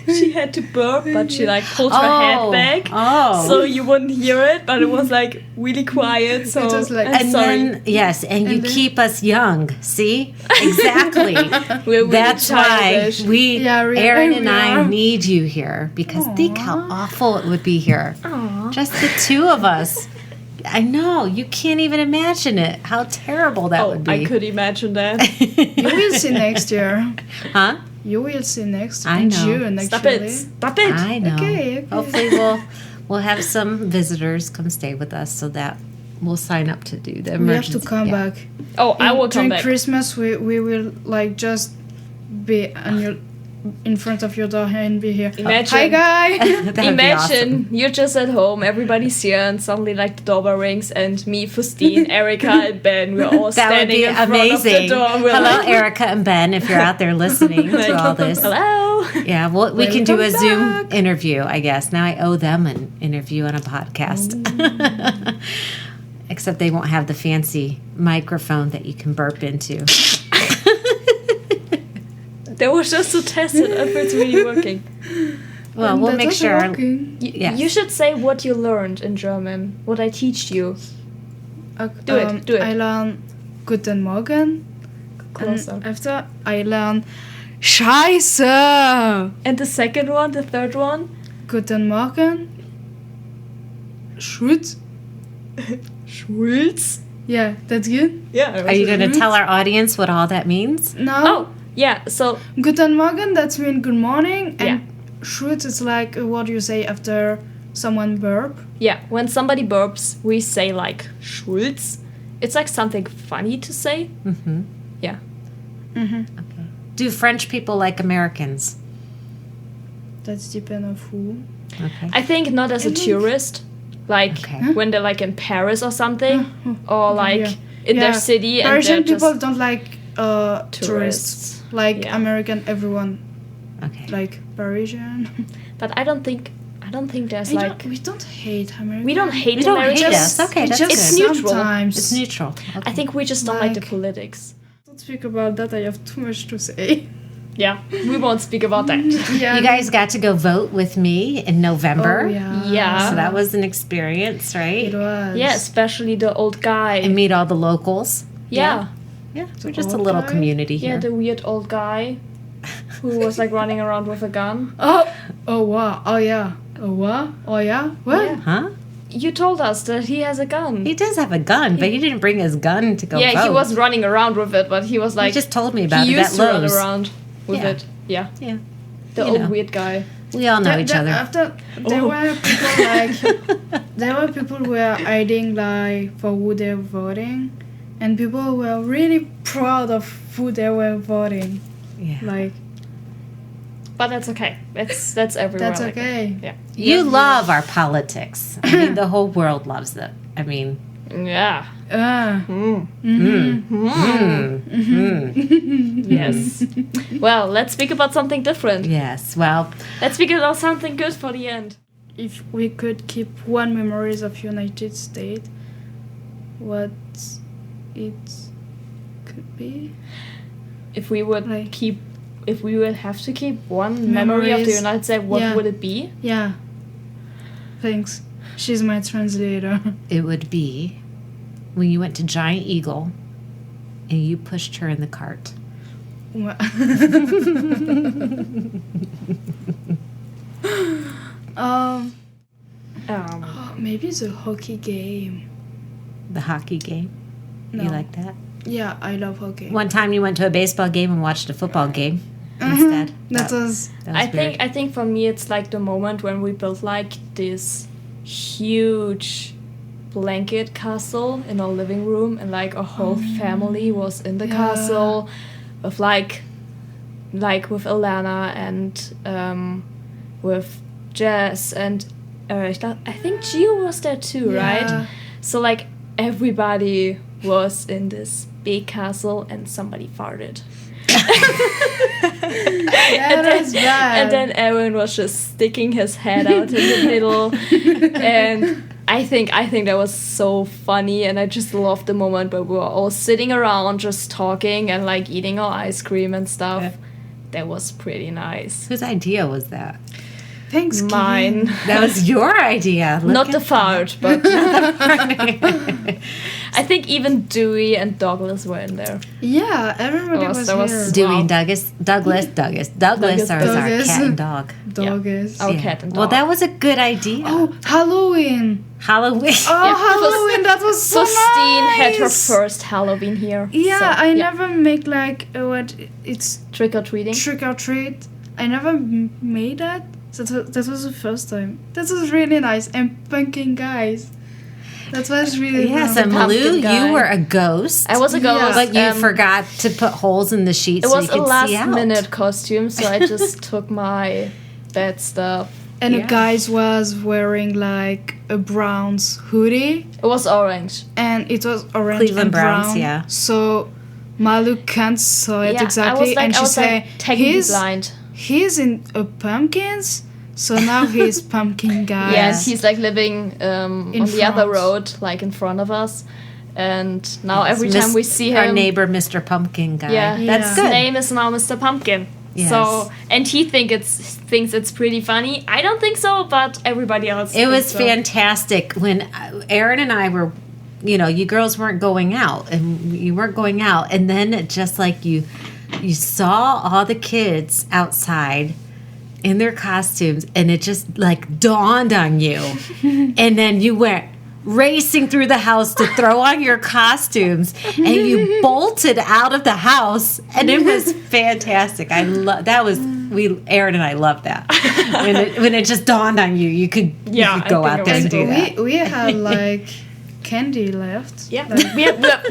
She had to burp, but she like pulled her head back, Oh. so you wouldn't hear it. But it was like really quiet. So It was like- I'm And sorry. then, yes, and you then- keep us young. See? Exactly. We're really That's why childish. Aaron and we I are. need you here because think how awful it would be here. Just the two of us. I know. You can't even imagine it. How terrible that would be. I could imagine that. You will see next year. Huh? You will see next I in know. June. Stop Actually. it! Stop it! I know. Okay. Hopefully we'll have some visitors come stay with us so that we'll sign up to do the We have emergency. to come yeah. back. Oh, I will come During back. Christmas, we will like just be in front of your door and be here. Imagine. Hi, guys. That'd be Imagine awesome. you're just at home, everybody's here, and suddenly like the doorbell rings, and me, Faustine, Erica, and Ben, we're all That would standing be in front amazing. of the door. We're Hello, like, Erica and Ben, if you're out there listening to all this. hello. Yeah, well, we can do a Welcome Zoom back. interview, I guess. Now I owe them an interview on a podcast. Except they won't have the fancy microphone that you can burp into. That was just to test it if it's really working. Well, we'll That make was sure. working. Yes. You should say what you learned in German, what I teach you. Do it, do it. I learned Guten Morgen. Closer. And after I learned Scheiße. And the second one, the third one? Guten Morgen. Schutz. Schulz? Yeah, that's good. Yeah. Are you going to tell our audience what all that means? No. Oh, yeah, so Guten Morgen, that's mean good morning. Yeah. And Schutz is like what you say after someone burp. yeah, when somebody burps, we say like Schulz. It's like something funny to say. Mm-hmm. Yeah. Okay. Do French people like Americans? That's depend of who. Okay. I think not as a tourist, like Okay. when they're like in Paris or something, or like Yeah. in their Yeah. city, and Parisian they're people just don't like tourists. tourists. Like Yeah. American, everyone Okay. like Parisian. But I don't think there's like We don't hate American. we don't hate We don't hate Americans. us. Okay, It's that's just good. It's neutral. sometimes. It's neutral. Okay. I think we just don't like the Like- politics. Don't speak about that. I have too much to say. Yeah, we won't speak about that. Yeah. You guys got to go vote with me in November. Oh, yeah. Yeah. So that was an experience, It right? was. Yeah, especially the old guy. And meet all the locals. Yeah. Yeah, we're just a old little guy? community Yeah, here. the weird old guy who was like running around with a gun. Oh. Oh wow. Oh yeah. Oh what? Oh yeah. What? Yeah. Huh? You told us that he has a gun. He does have a gun, but he didn't bring his gun to go Yeah, vote. he was running around with it, but he was He like just told me about he it used at to run Lowe's. around with Yeah. it. Yeah, Yeah, the You old know. weird guy. we all know each other. After there Oh. were people like there were people who were hiding like for who they were voting, and people were really proud of who they were voting. Yeah. Like But that's okay. That's everywhere. that's like that. okay. Yeah. You love our politics. I mean, the whole world loves it. I mean, Yeah. Mm. Yes. Well, let's speak about something different. yes. Well, Let's speak about something good for the end. If we could keep one memories of United States, what it could be. If we would Like- have to keep one memory of the Memories. United States, what Yeah. would it be? Yeah. Thanks. She's my translator. It would be when you went to Giant Eagle and you pushed her in the cart. Maybe the hockey game. The hockey game. No. You like that? Yeah, I love hockey. One time you went to a baseball game and watched a football game instead. That was That was weird. I think for me it's like the moment when we built like this huge blanket castle in our living room, and like our whole family was in the castle with like with Alana and with Jess and I think Gio was there too, right? Yeah. So like everybody was in this big castle and somebody farted. that was bad. And then Aaron was just sticking his head out in the middle, and I think that was so funny, and I just loved the moment where we were all sitting around just talking and like eating our ice cream and stuff. Yeah. That was pretty nice. Whose idea was that? Thanksgiving. Mine, That was your idea. Look not at the fart, but I think even Dewey and Douglas were in there. Yeah, everybody Oh, was that was here. Dewey and Douglas are our Douglas. cat and dog. Dog is. Our Yeah. cat and dog. Well, that was a good idea. Oh, Halloween. Halloween. Oh, Yeah, Halloween. That was so Faustine nice. had her first Halloween here. Yeah, so, I never make like what it's trick or treating. trick or treat. I never made that. So that was the first time. That was really nice. And pumpkin guys. That was really Yes, fun. and pumpkin Malou, guy. you were a ghost. I was a Yeah. ghost, But you um, forgot to put holes in the sheets It so was you a could see out. last minute costume, so I just took my bad stuff. And Yeah. the guys was wearing like a Browns hoodie, It was orange. and it was orange Cleveland and Browns, brown. yeah. So Malou can't saw it Yeah, exactly, and she said, technically "He's blind." he's in a pumpkins." So now he's pumpkin guy. Yeah, and Yes. he's like living In on the other front. road, like in front of us. And now every time we see him, our neighbor, Mr. Pumpkin guy. yeah, That's his good. name is now Mr. Pumpkin. Yes. So, and he thinks it's pretty funny. I don't think so, but everybody else. It was thinks so. fantastic when Aaron and I were, you girls weren't going out, and you weren't going out, and then it just like you saw all the kids outside in their costumes, and it just like dawned on you, and then you went racing through the house to throw on your costumes, and you bolted out of the house, and it was fantastic. Aaron and I loved that when it just dawned on you. You could Yeah, I go think out it there was and do that. we had like candy left. Yeah, Like,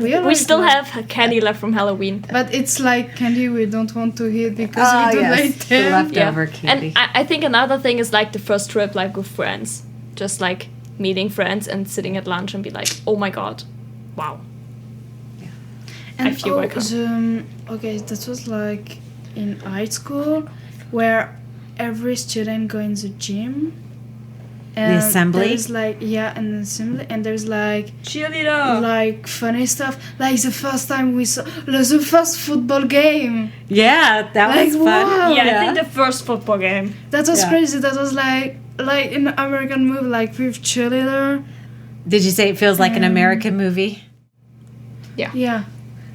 we like still that. have candy left from Halloween. but it's like candy we don't want to eat because Oh, we don't yes, like the them. leftover candy. And I think another thing is like the first trip, like with friends, just like meeting friends and sitting at lunch and be like, oh my god, wow. And I feel welcome. okay, that was like in high school where every student go in the gym. And assembly? There's like an assembly, and there's like Cheerleader. like funny stuff. Like the first time we saw the first football game. Yeah, that Like, was fun. wow. Yeah, I think the first football game. That was Yeah. crazy. That was like in an American movie, like with cheerleader. Did you say it feels like an American movie? Yeah. Yeah.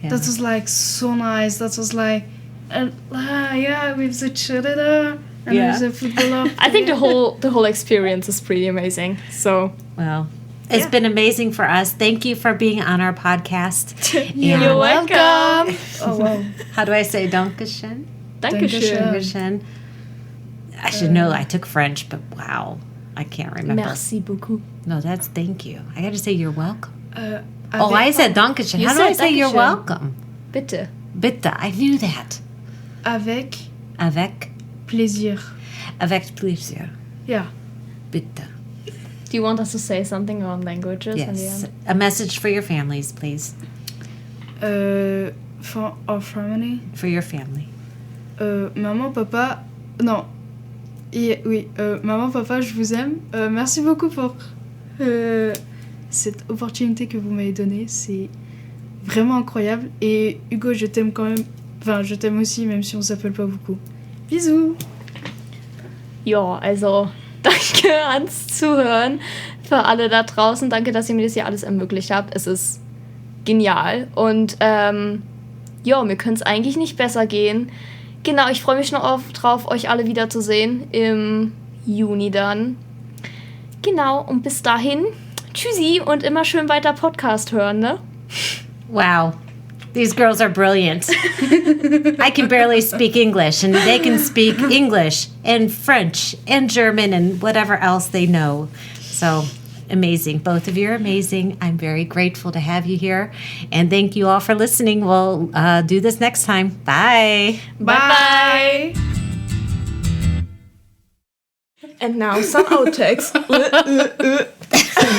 That was like so nice. That was like, with the cheerleader and Yeah. with the footballer. I think the whole experience is pretty amazing. So Well, it's been amazing for us. Thank you for being on our podcast. you're And welcome. Oh wow. how do I say Dankeschön? Dankeschön. Dankeschön. I should know. I took French, but wow, I can't remember. Merci beaucoup. No, that's thank you. I got to say you're welcome. Avec- Oh, I said Dankeschön. You How do I said say you're Dankeschön. welcome? Bitte. Bitte. I knew that. avec Avec plaisir. plaisir. Yeah. Bitte. Do you want us to say something on languages in the Yes. end? A message for your families, please. For our family. For your family. Maman, papa. Non. Oui. Maman, papa, je vous aime. Merci beaucoup pour cette opportunité que vous m'avez donnée. C'est vraiment incroyable. Et Hugo, je t'aime quand même. Enfin, je t'aime aussi, même si on s'appelle pas beaucoup. Bisous. Ja, also danke ans Zuhören für alle da draußen. Danke, dass ihr mir das hier alles ermöglicht habt. Es ist genial. Und mir könnte es eigentlich nicht besser gehen. Genau, ich freue mich noch drauf, euch alle wiederzusehen im Juni dann. Genau, und bis dahin, tschüssi und immer schön weiter Podcast hören, ne? Wow. These girls are brilliant. I can barely speak English, and they can speak English and French and German and whatever else they know. So amazing. Both of you are amazing. I'm very grateful to have you here. And thank you all for listening. We'll do this next time. Bye. Bye. And now some outtakes.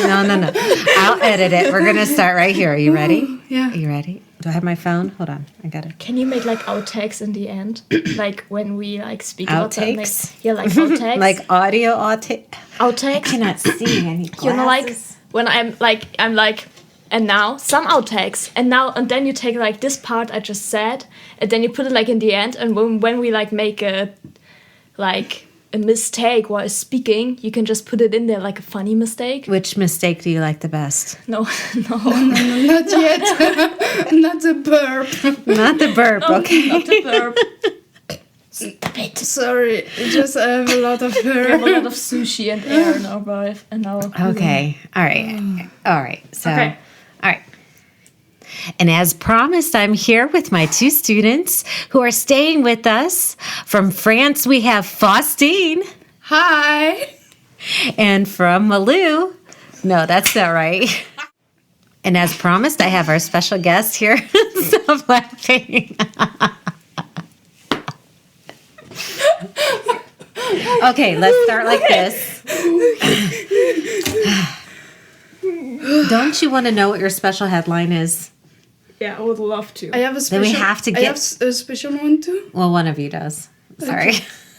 No. I'll edit it. We're going to start right here. Are you ready? Yeah. Are you ready? Do I have my phone? Hold on. I got it. Can you make like outtakes in the end? Like when we like speak about something? Outtakes? Yeah, like outtakes. Like audio outtakes? I outtakes. cannot see any glasses. You know, like when I'm like, and now some outtakes, and then you take like this part I just said, and then you put it like in the end, and when we like make a mistake while speaking, you can just put it in there like a funny mistake. Which mistake do you like the best? No. Not yet. Not the burp. Not the burp, okay? Not the verb. Sorry, just I have a lot of We have a hair. lot of sushi and air in our life, and now. Okay. All right. So, Okay. all right. And as promised, I'm here with my two students who are staying with us. From France, we have Faustine. Hi. And from Malou. No, that's not right. And as promised, I have our special guest here. Stop laughing. Okay, let's start like this. Don't you want to know what your special headline is? Yeah, I would love to. I have a special. Then we have to I get- have a special one too. Well, one of you does. Sorry.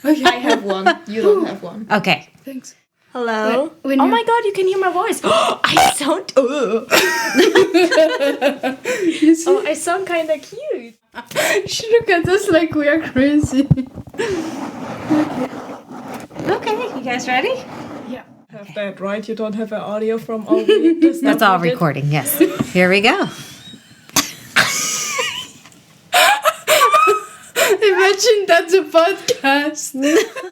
Okay. I have one. You don't have one. Okay. Thanks. Hello. When Oh you- my god, you can hear my voice. I sound. I sound kind of cute. Look at us like we are crazy. Okay, you guys ready? Yeah. Have that right. You don't have an audio from all the That's all recording, yes. Here we go. Imagine that's a podcast.